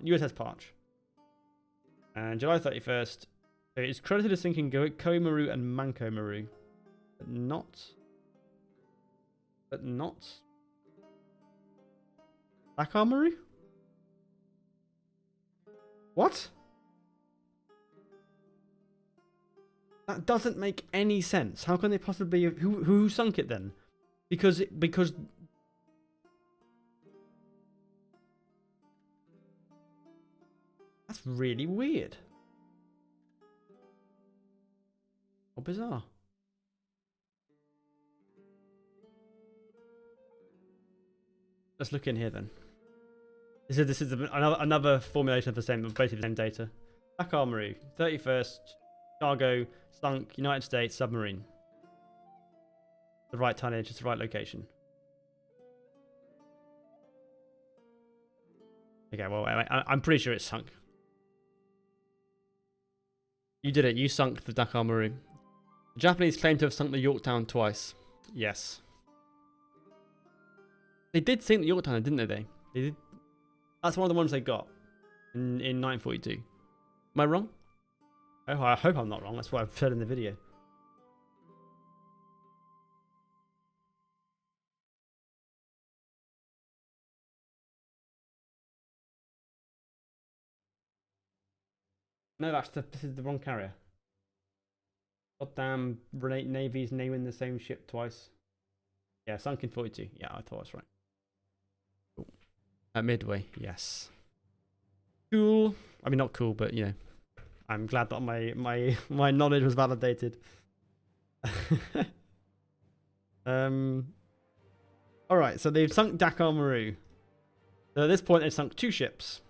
USS Parch. And July 31st, it is credited as sinking Koimaru and Mankomaru. But not Dakamaru? What? That doesn't make any sense. How can they possibly have, who sunk it then? Because that's really weird. How bizarre. Let's look in here then. This is another formulation of the same, basically the same data. Dakamaru, 31st, Chicago, sunk, United States, submarine. The right tonnage, it's the right location. Okay, well, I'm pretty sure it's sunk. You did it, you sunk the Dakamaru. The Japanese claim to have sunk the Yorktown twice. Yes. They did sink the Yorktown, didn't they? They did. That's one of the ones they got in 942. Am I wrong? Oh, I hope I'm not wrong. That's what I've said in the video. No, this is the wrong carrier. Goddamn Navy's naming the same ship twice. Yeah, sunk in 42. Yeah, I thought I was right. Cool. At Midway, yes. Cool. I mean, not cool, but you know, I'm glad that my knowledge was validated. All right, so they've sunk Dakamaru. So at this point, they've sunk 2 ships.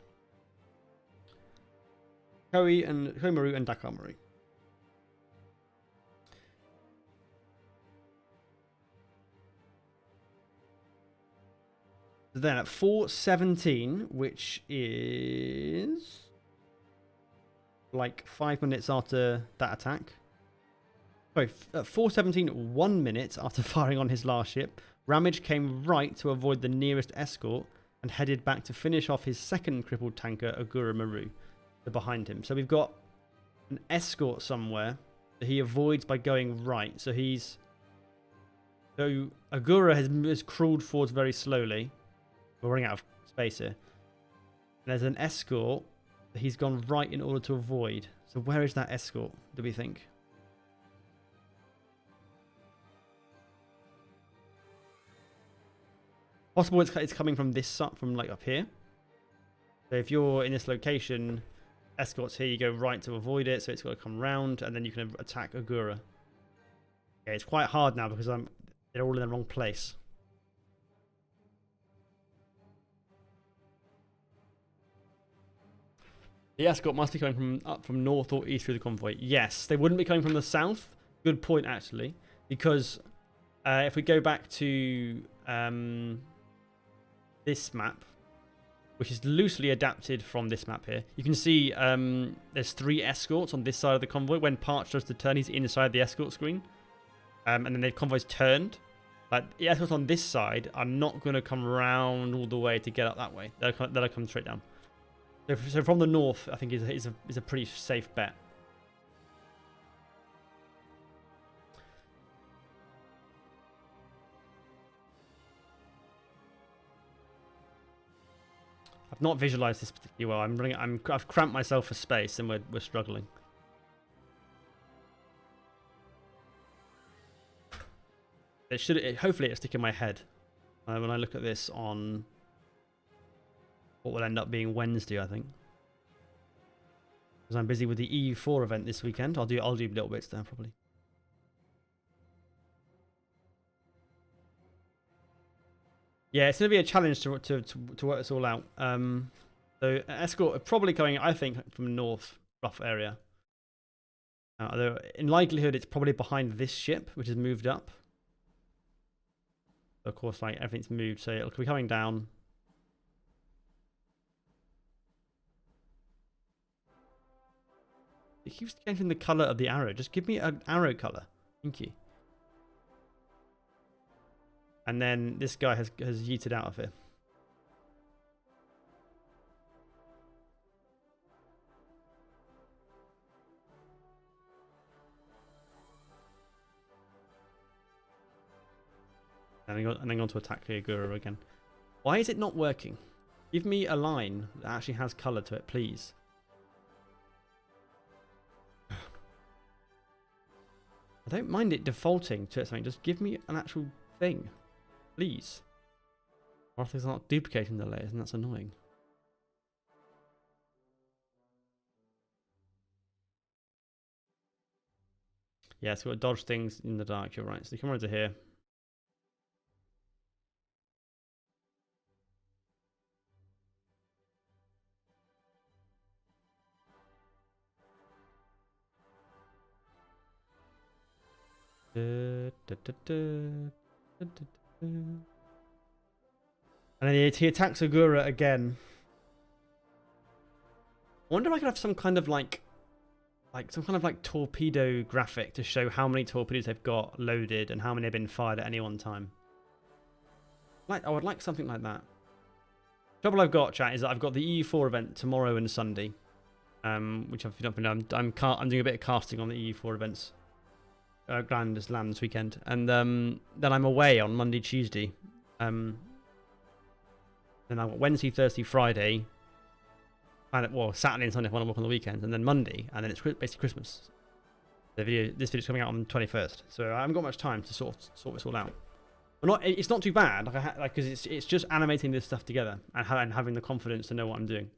Koimaru and Dakamaru. So then at 4:17, which is like 5 minutes after that attack. Sorry, at 4:17, 1 minute after firing on his last ship, Ramage came right to avoid the nearest escort and headed back to finish off his second crippled tanker, Agura Maru, behind him. So we've got an escort somewhere that he avoids by going right. So Agura has crawled forwards very slowly. We're running out of space here. And there's an escort that he's gone right in order to avoid. So where is that escort, do we think? Possible it's coming from this side, from like up here. So if you're in this location, escort's here, you go right to avoid it, so it's got to come round, and then you can attack Agura. Okay, it's quite hard now because they're all in the wrong place. The escort must be coming up from north or east through the convoy. Yes, they wouldn't be coming from the south. Good point, actually, because if we go back to this map, which is loosely adapted from this map here, you can see there's 3 escorts on this side of the convoy. When Parch does the turn, he's inside the escort screen, and then the convoy's turned. Like the escorts on this side are not going to come around all the way to get up that way. They'll come straight down. So from the north, I think is a pretty safe bet. I've not visualized this particularly well. I've cramped myself for space, and we're struggling. Hopefully it'll stick in my head when I look at this on what will end up being Wednesday, I think. Because I'm busy with the EU4 event this weekend. I'll do little bits there probably. Yeah, it's going to be a challenge to work this all out. So escort are probably coming, I think, from north, rough area. Although in likelihood, it's probably behind this ship, which has moved up. Of course, like everything's moved, so it'll be coming down. It keeps changing the color of the arrow. Just give me an arrow color. Thank you. And then this guy has yeeted out of here. And then go on to attack Agura again. Why is it not working? Give me a line that actually has colour to it, please. I don't mind it defaulting to something. Just give me an actual thing, please. Or if it's not duplicating the layers, and that's annoying. Yeah, so we've got to dodge things in the dark. You're right. So come over to here. And then he attacks Agura again. I wonder if I could have some kind of like torpedo graphic to show how many torpedoes they've got loaded and how many have been fired at any one time. I would like something like that. Trouble I've got, chat, is that I've got the EU4 event tomorrow and Sunday, which I've not been done. I'm doing a bit of casting on the EU4 events. Grand Land this weekend, and then I'm away on Monday, Tuesday. Then I've got Wednesday, Thursday, Friday. Well, Saturday and Sunday if I want to work on the weekend, and then Monday, and then it's basically Christmas. This video's coming out on the 21st, so I haven't got much time to sort this all out. But it's not too bad, because it's just animating this stuff together and having the confidence to know what I'm doing.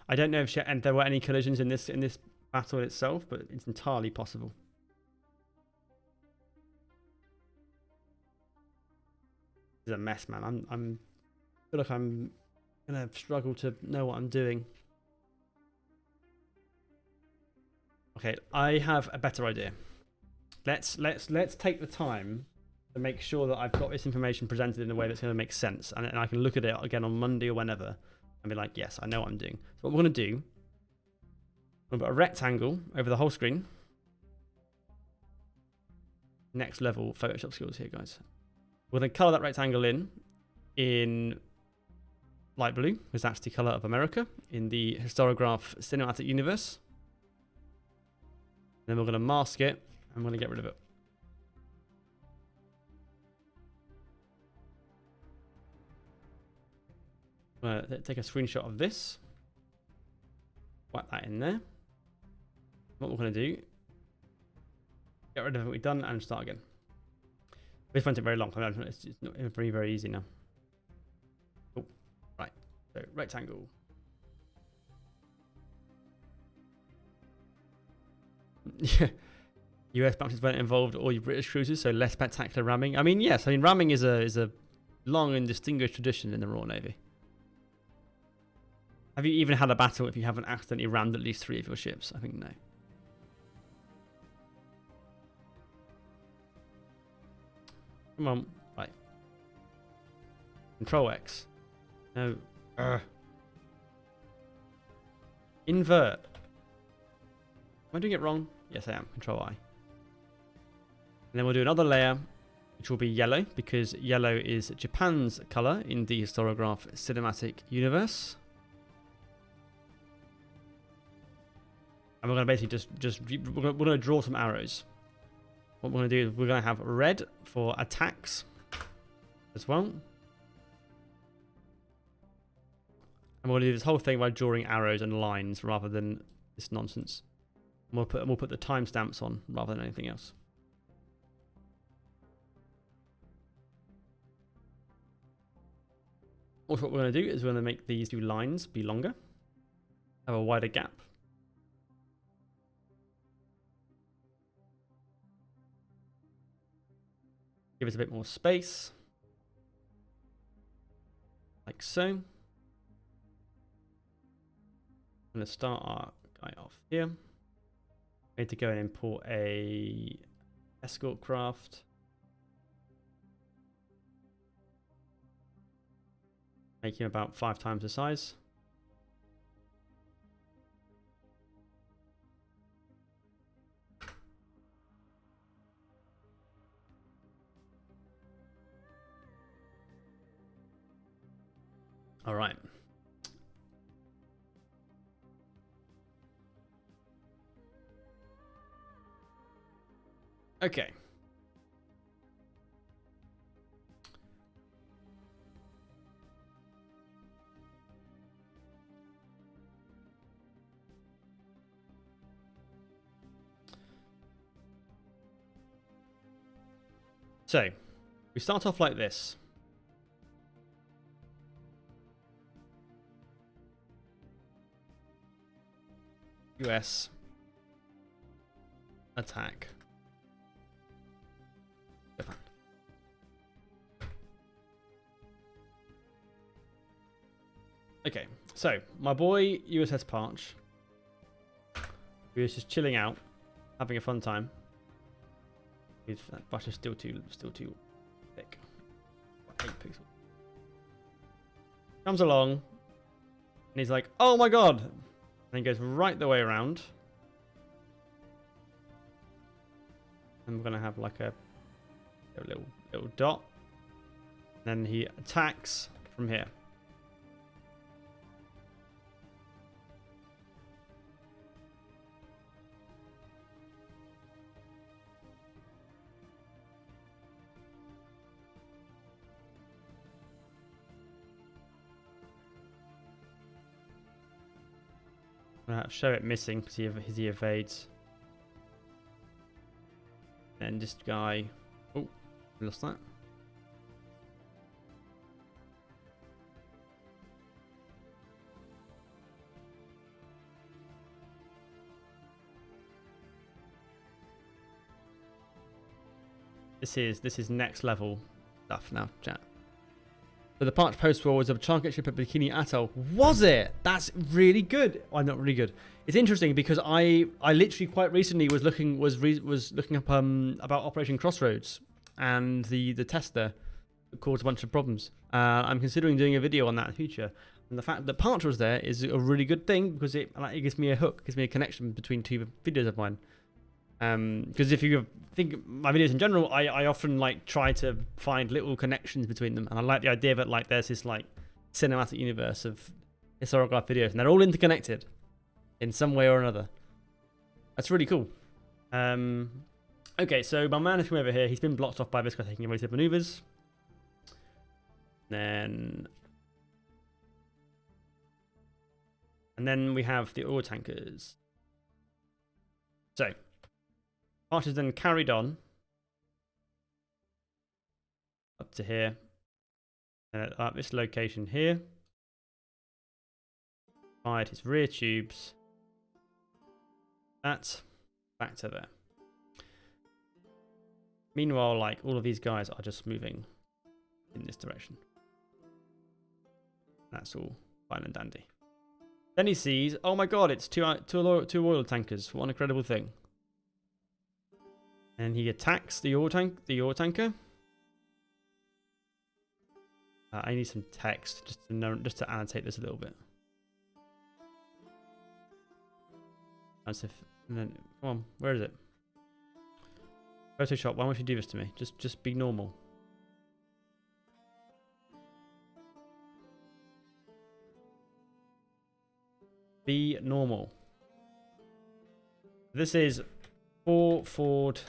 I don't know if there were any collisions in this battle itself, but it's entirely possible. This is a mess, man. I feel like I'm gonna struggle to know what I'm doing. Okay, I have a better idea. Let's take the time to make sure that I've got this information presented in a way that's going to make sense, and I can look at it again on Monday or whenever and be like, yes, I know what I'm doing. So what we're going to do, we're going to put a rectangle over the whole screen. Next level Photoshop skills here, guys. We're going to colour that rectangle in light blue, because that's the colour of America in the Historigraph cinematic universe. Then we're going to mask it, and we're going to get rid of it. I'm going to take a screenshot of this. Whack that in there. What we're going to do, get rid of what we've done and start again. This won't take very long. It's not very, very easy now. Oh, right. So, rectangle. Yeah. US battleships weren't involved, or your British cruisers, so less spectacular ramming. I mean, yes. I mean, ramming is a long and distinguished tradition in the Royal Navy. Have you even had a battle if you haven't accidentally rammed at least 3 of your ships? I think no. Come on. Right. Control X. No. Invert. Am I doing it wrong? Yes, I am. Control I. And then we'll do another layer, which will be yellow, because yellow is Japan's colour in the Historiograph cinematic universe. And we're going to basically we're going to draw some arrows. What we're going to do is we're going to have red for attacks as well. And we're going to do this whole thing by drawing arrows and lines rather than this nonsense. And we'll put the timestamps on rather than anything else. Also, what we're going to do is we're going to make these 2 lines be longer, have a wider gap. Give us a bit more space, like so. I'm going to start our guy off here. I need to go and import a Escort craft. Make him about 5 times the size. All right. Okay. So, we start off like this. US attack Japan. Okay, so my boy USS Parch, who is just chilling out, having a fun time. His brush is still too thick. 8 pixels. Comes along, and he's like, "Oh my god!" And he goes right the way around. And we're gonna have like a little dot. Then he attacks from here. Show it missing because he evades. And this guy... Oh, lost that. This is next level stuff now, chat. So the Parch post-war was a target ship at Bikini Atoll. Was it? That's really good. Well, not really good. It's interesting because I literally quite recently was looking up about Operation Crossroads and the test there that caused a bunch of problems. I'm considering doing a video on that in the future. And the fact that Parch was there is a really good thing because it gives me a hook, gives me a connection between two videos of mine. Because if you think my videos in general, I often like try to find little connections between them, and I like the idea that like there's this like cinematic universe of Historigraph videos, and they're all interconnected in some way or another. That's really cool. Okay, so my man is from over here. He's been blocked off by this guy taking evasive maneuvers. And then we have the oil tankers. So Parch is then carried on up to here, at this location here. Fired his rear tubes. That back to there. Meanwhile, like all of these guys are just moving in this direction. That's all fine and dandy. Then he sees, oh my god, it's two oil tankers. What an incredible thing. And he attacks the oil tanker. I need some text just to annotate this a little bit. As if, and then come on, where is it? Photoshop, why won't you do this to me? Just be normal. Be normal. This is Ford.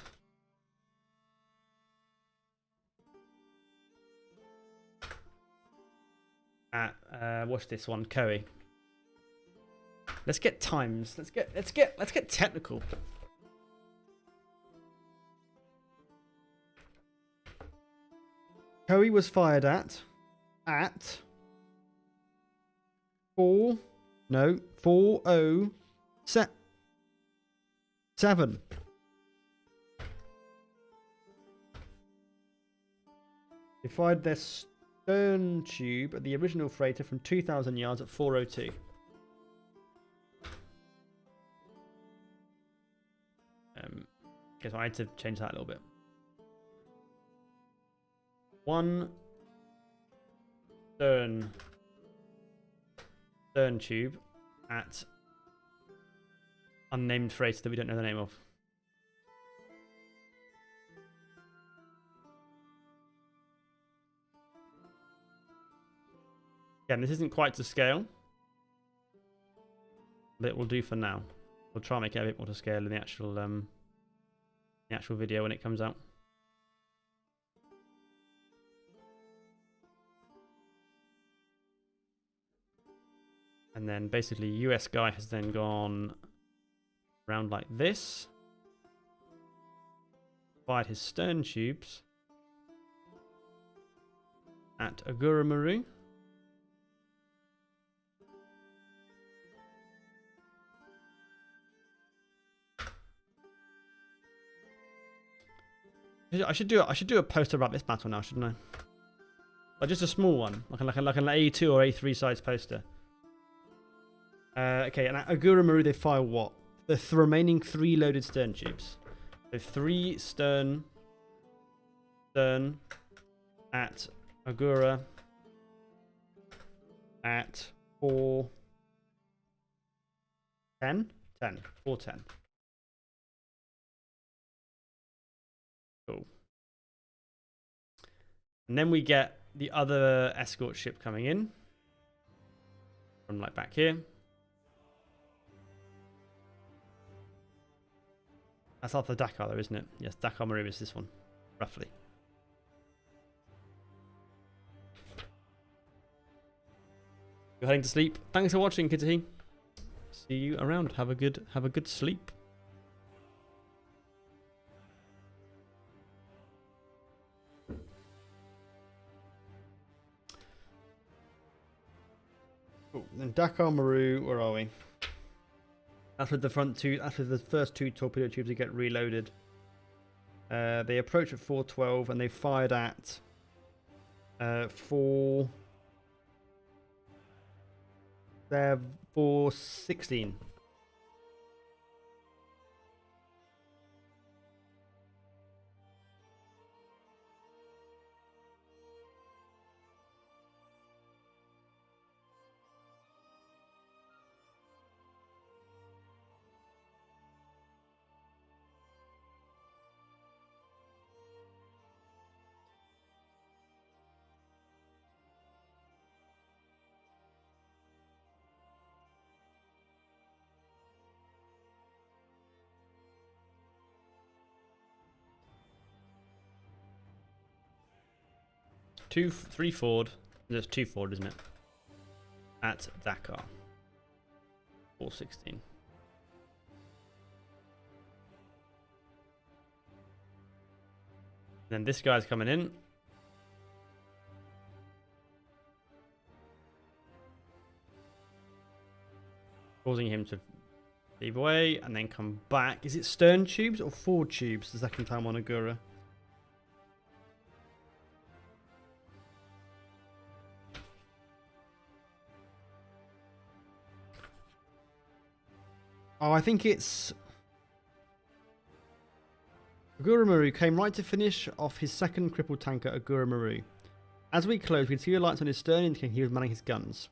What's this one? Coe. Let's get times. Let's get technical. Coe was fired at 4:07. They fired their stern tube at the original freighter from 2,000 yards at 4:02. Okay, so I had to change that a little bit. One stern tube at unnamed freighter that we don't know the name of. Again, this isn't quite to scale, but it will do for now. We'll try and make it a bit more to scale in the actual the actual video when it comes out. And then basically US guy has then gone around like this. Fired his stern tubes at Agura Maru. I should do a poster about this battle now, shouldn't I? Like just a small one, like an A2 or A3 size poster. Okay, and at Agura Maru they fire what? The remaining 3 loaded stern tubes. So 3 stern at Agura at 410. Cool. And then we get the other escort ship coming in from like back here. That's after Dakar though, isn't it? Yes, Dakar Maru is this one, roughly. You're heading to sleep. Thanks for watching, Kitty. See you around. Have a good sleep. Cool. Then Dakar Maru, where are we? After the first 2 torpedo tubes that get reloaded, they approach at 412 and they fired at 416. Three forward. There's 2 forward, isn't it? At Dakar. 416. Then this guy's coming in. Causing him to leave away and then come back. Is it stern tubes or forward tubes the second time on Agura? Oh, I think it's... Agura Maru came right to finish off his second crippled tanker, Agura Maru. As we closed, we could see the lights on his stern indicating he was manning his guns.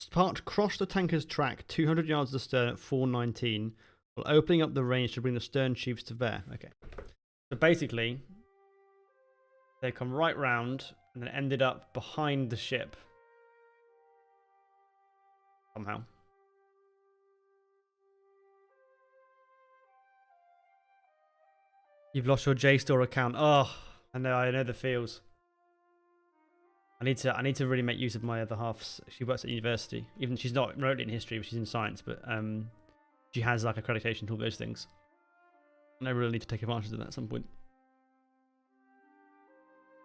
Spark crossed the tanker's track 200 yards astern at 419, while opening up the range to bring the stern tubes to bear. Okay. So basically, they come right round and then ended up behind the ship. Somehow. You've lost your JSTOR account. Oh, I know the feels. I need to really make use of my other half. She works at university. Even she's not remotely in history, but she's in science. But she has like accreditation to all those things. And I really need to take advantage of that at some point.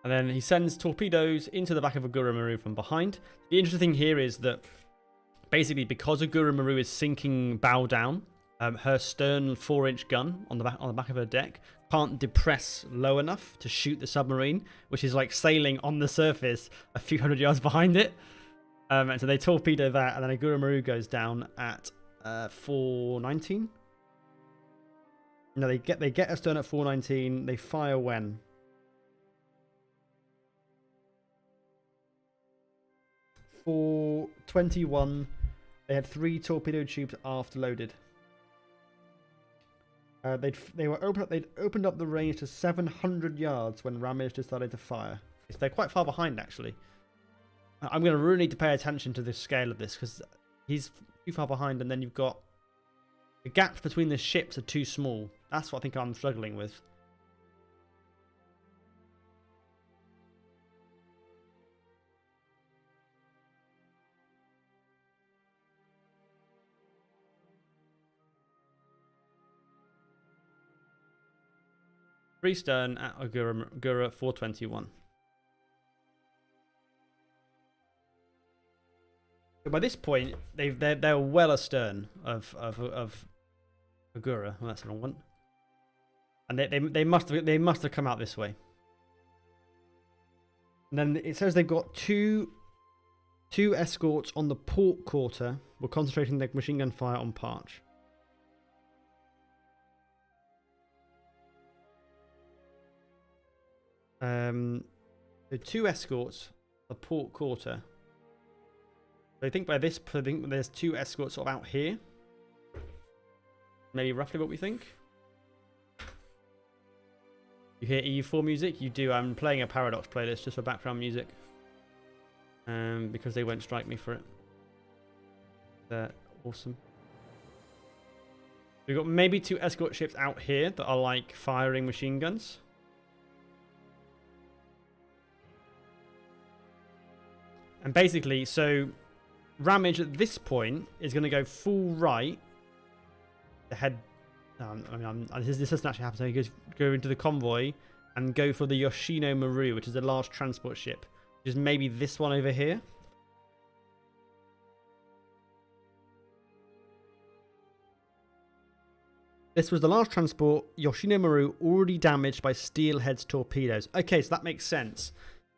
And then he sends torpedoes into the back of Agura Maru from behind. The interesting thing here is that basically because Agura Maru is sinking bow down, her stern 4-inch gun on the back of her deck can't depress low enough to shoot the submarine, which is like sailing on the surface a few hundred yards behind it. And so they torpedo that, and then Agura Maru goes down at 419. No, they get a stern at 419. They fire when? For 21, they had 3 torpedo tubes aft loaded. They'd opened up the range to 700 yards when Ramage decided to fire. So they're quite far behind, actually. I'm going to really need to pay attention to the scale of this because he's too far behind, and then you've got The gaps between the ships are too small. That's what I think I'm struggling with. Three stern at Agura 421. So by this point, they're well astern of Agura. Well, that's the wrong one. And they must have come out this way. And then it says they've got two escorts on the port quarter. We're concentrating their machine gun fire on Parch. So two escorts, the port quarter. So I think by this, I think there's two escorts sort of out here. Maybe roughly what we think. You hear EU4 music? You do. I'm playing a Paradox playlist just for background music. Because they won't strike me for it. They're awesome. We've got maybe two escort ships out here that are like firing machine guns. And basically, so Ramage at this point is going to go full right. The head. This doesn't actually happen. So he goes go into the convoy and go for the Yoshino Maru, which is a large transport ship. Which is maybe this one over here. This was the large transport Yoshino Maru, already damaged by Steelhead's torpedoes. Okay, so that makes sense.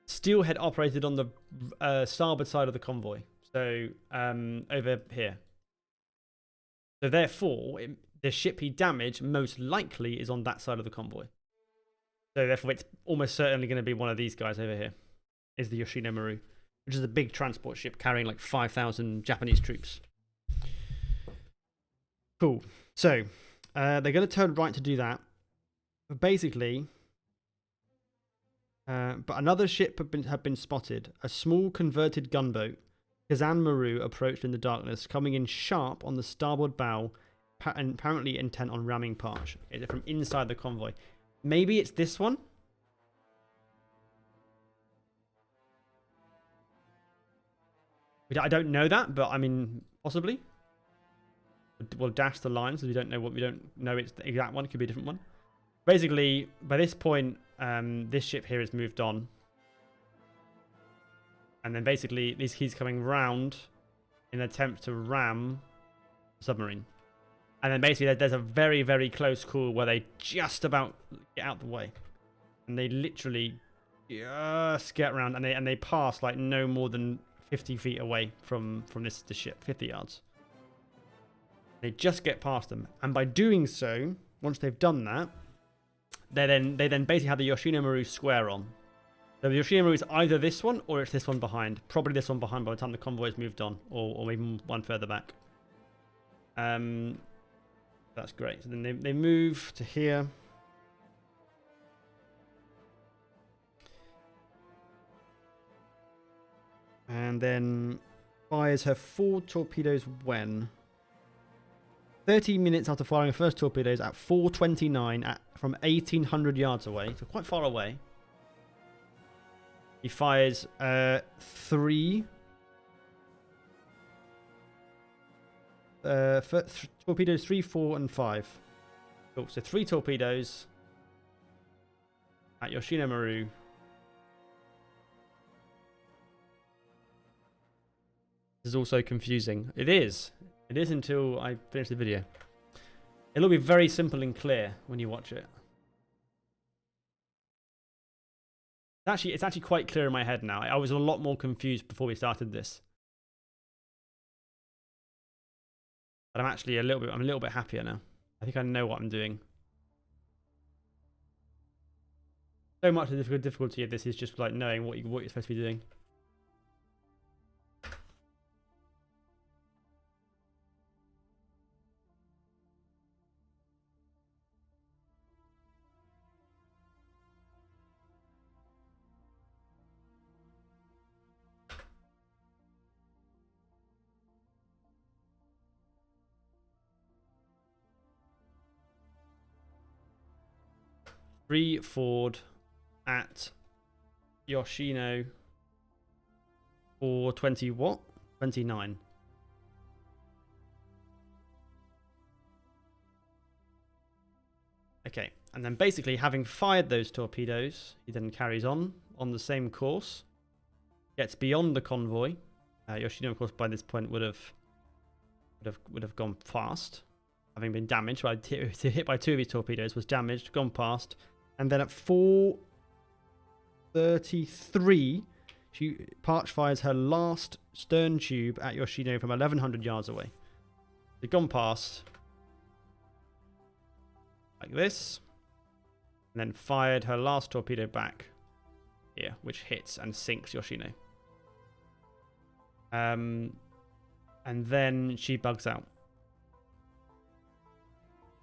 Steelhead operated on the starboard side of the convoy, so over here. So therefore, the ship he damaged most likely is on that side of the convoy. So therefore, it's almost certainly going to be one of these guys over here, is the Yoshino Maru, which is a big transport ship carrying like 5,000 Japanese troops. Cool. So they're going to turn right to do that. But basically... but another ship had been spotted. A small converted gunboat, Kazan Maru, approached in the darkness, coming in sharp on the starboard bow, and apparently intent on ramming Parch. Is it from inside the convoy? Maybe it's this one? I don't know that, but I mean, possibly. We'll dash the lines because we don't know it's the exact one. It could be a different one. Basically, by this point, this ship here has moved on. And then basically, he's coming round in an attempt to ram the submarine. And then basically, there's a very, very close call where they just about get out the way. And they literally just get around and they pass like no more than 50 feet away from the ship, 50 yards. They just get past them. And by doing so, once they've done that, they then basically have the Yoshino Maru square on. So the Yoshino Maru is either this one or it's this one behind. Probably this one behind by the time the convoy's moved on, or even one further back. That's great. So then they move to here. And then fires her 4 torpedoes when? 30 minutes after firing her first torpedoes at 4:29 from 1,800 yards away, so quite far away. He fires 3 torpedoes, 3, 4, and 5. Cool. So 3 torpedoes at Yoshino Maru. This is also confusing. It is. It is until I finish the video. It'll be very simple and clear when you watch it. It's actually quite clear in my head now. I was a lot more confused before we started this. But I'm actually a little bit happier now. I think I know what I'm doing. So much of the difficulty of this is just like knowing what you're supposed to be doing. 3 forward at Yoshino for 20 what? 29. Okay, and then basically having fired those torpedoes, he then carries on the same course, gets beyond the convoy. Yoshino, of course, by this point would have gone past, having been damaged. Hit by 2 of his torpedoes, was damaged, gone past, and then at 4:33, Parch fires her last stern tube at Yoshino from 1,100 yards away. They've gone past like this, and then fired her last torpedo back here, which hits and sinks Yoshino. And then she bugs out.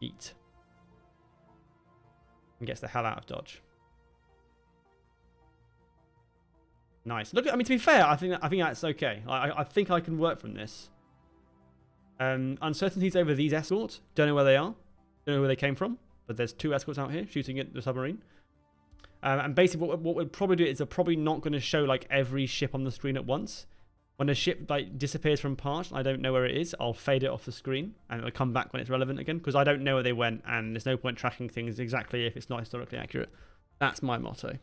Eat. And gets the hell out of dodge. Nice. Look, I mean, to be fair, I think that's okay. I think I can work from this. Uncertainties over these escorts. Don't know where they are. Don't know where they came from. But there's 2 escorts out here shooting at the submarine. And basically, what we'll probably do is they're probably not going to show like every ship on the screen at once. When a ship like disappears from Parch, I don't know where it is. I'll fade it off the screen, and it'll come back when it's relevant again, because I don't know where they went, and there's no point tracking things exactly if it's not historically accurate. That's my motto.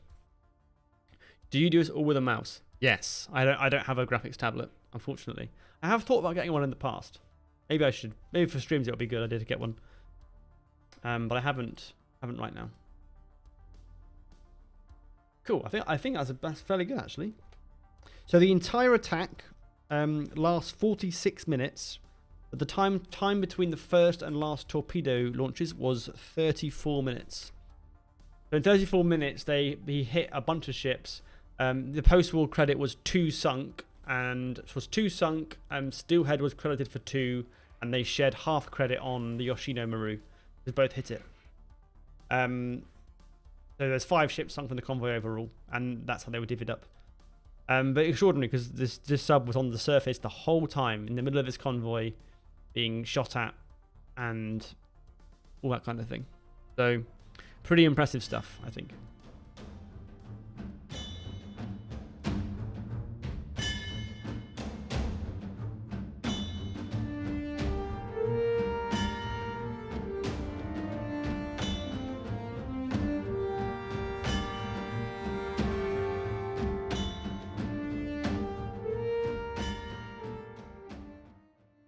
Do you do this all with a mouse? Yes. I don't have a graphics tablet, unfortunately. I have thought about getting one in the past. Maybe I should. Maybe for streams it would be a good idea to get one. But I haven't right now. Cool. I think that's fairly good, actually. So the entire attack lasts 46 minutes. But the time between the first and last torpedo launches was 34 minutes. So in 34 minutes, he hit a bunch of ships. The post-war credit was 2 sunk, and it was 2 sunk. Steelhead was credited for 2, and they shared half credit on the Yoshino Maru. They both hit it. So there's 5 ships sunk from the convoy overall, and that's how they were divvied up. But extraordinary, because this sub was on the surface the whole time, in the middle of this convoy, being shot at, and all that kind of thing. So, pretty impressive stuff, I think.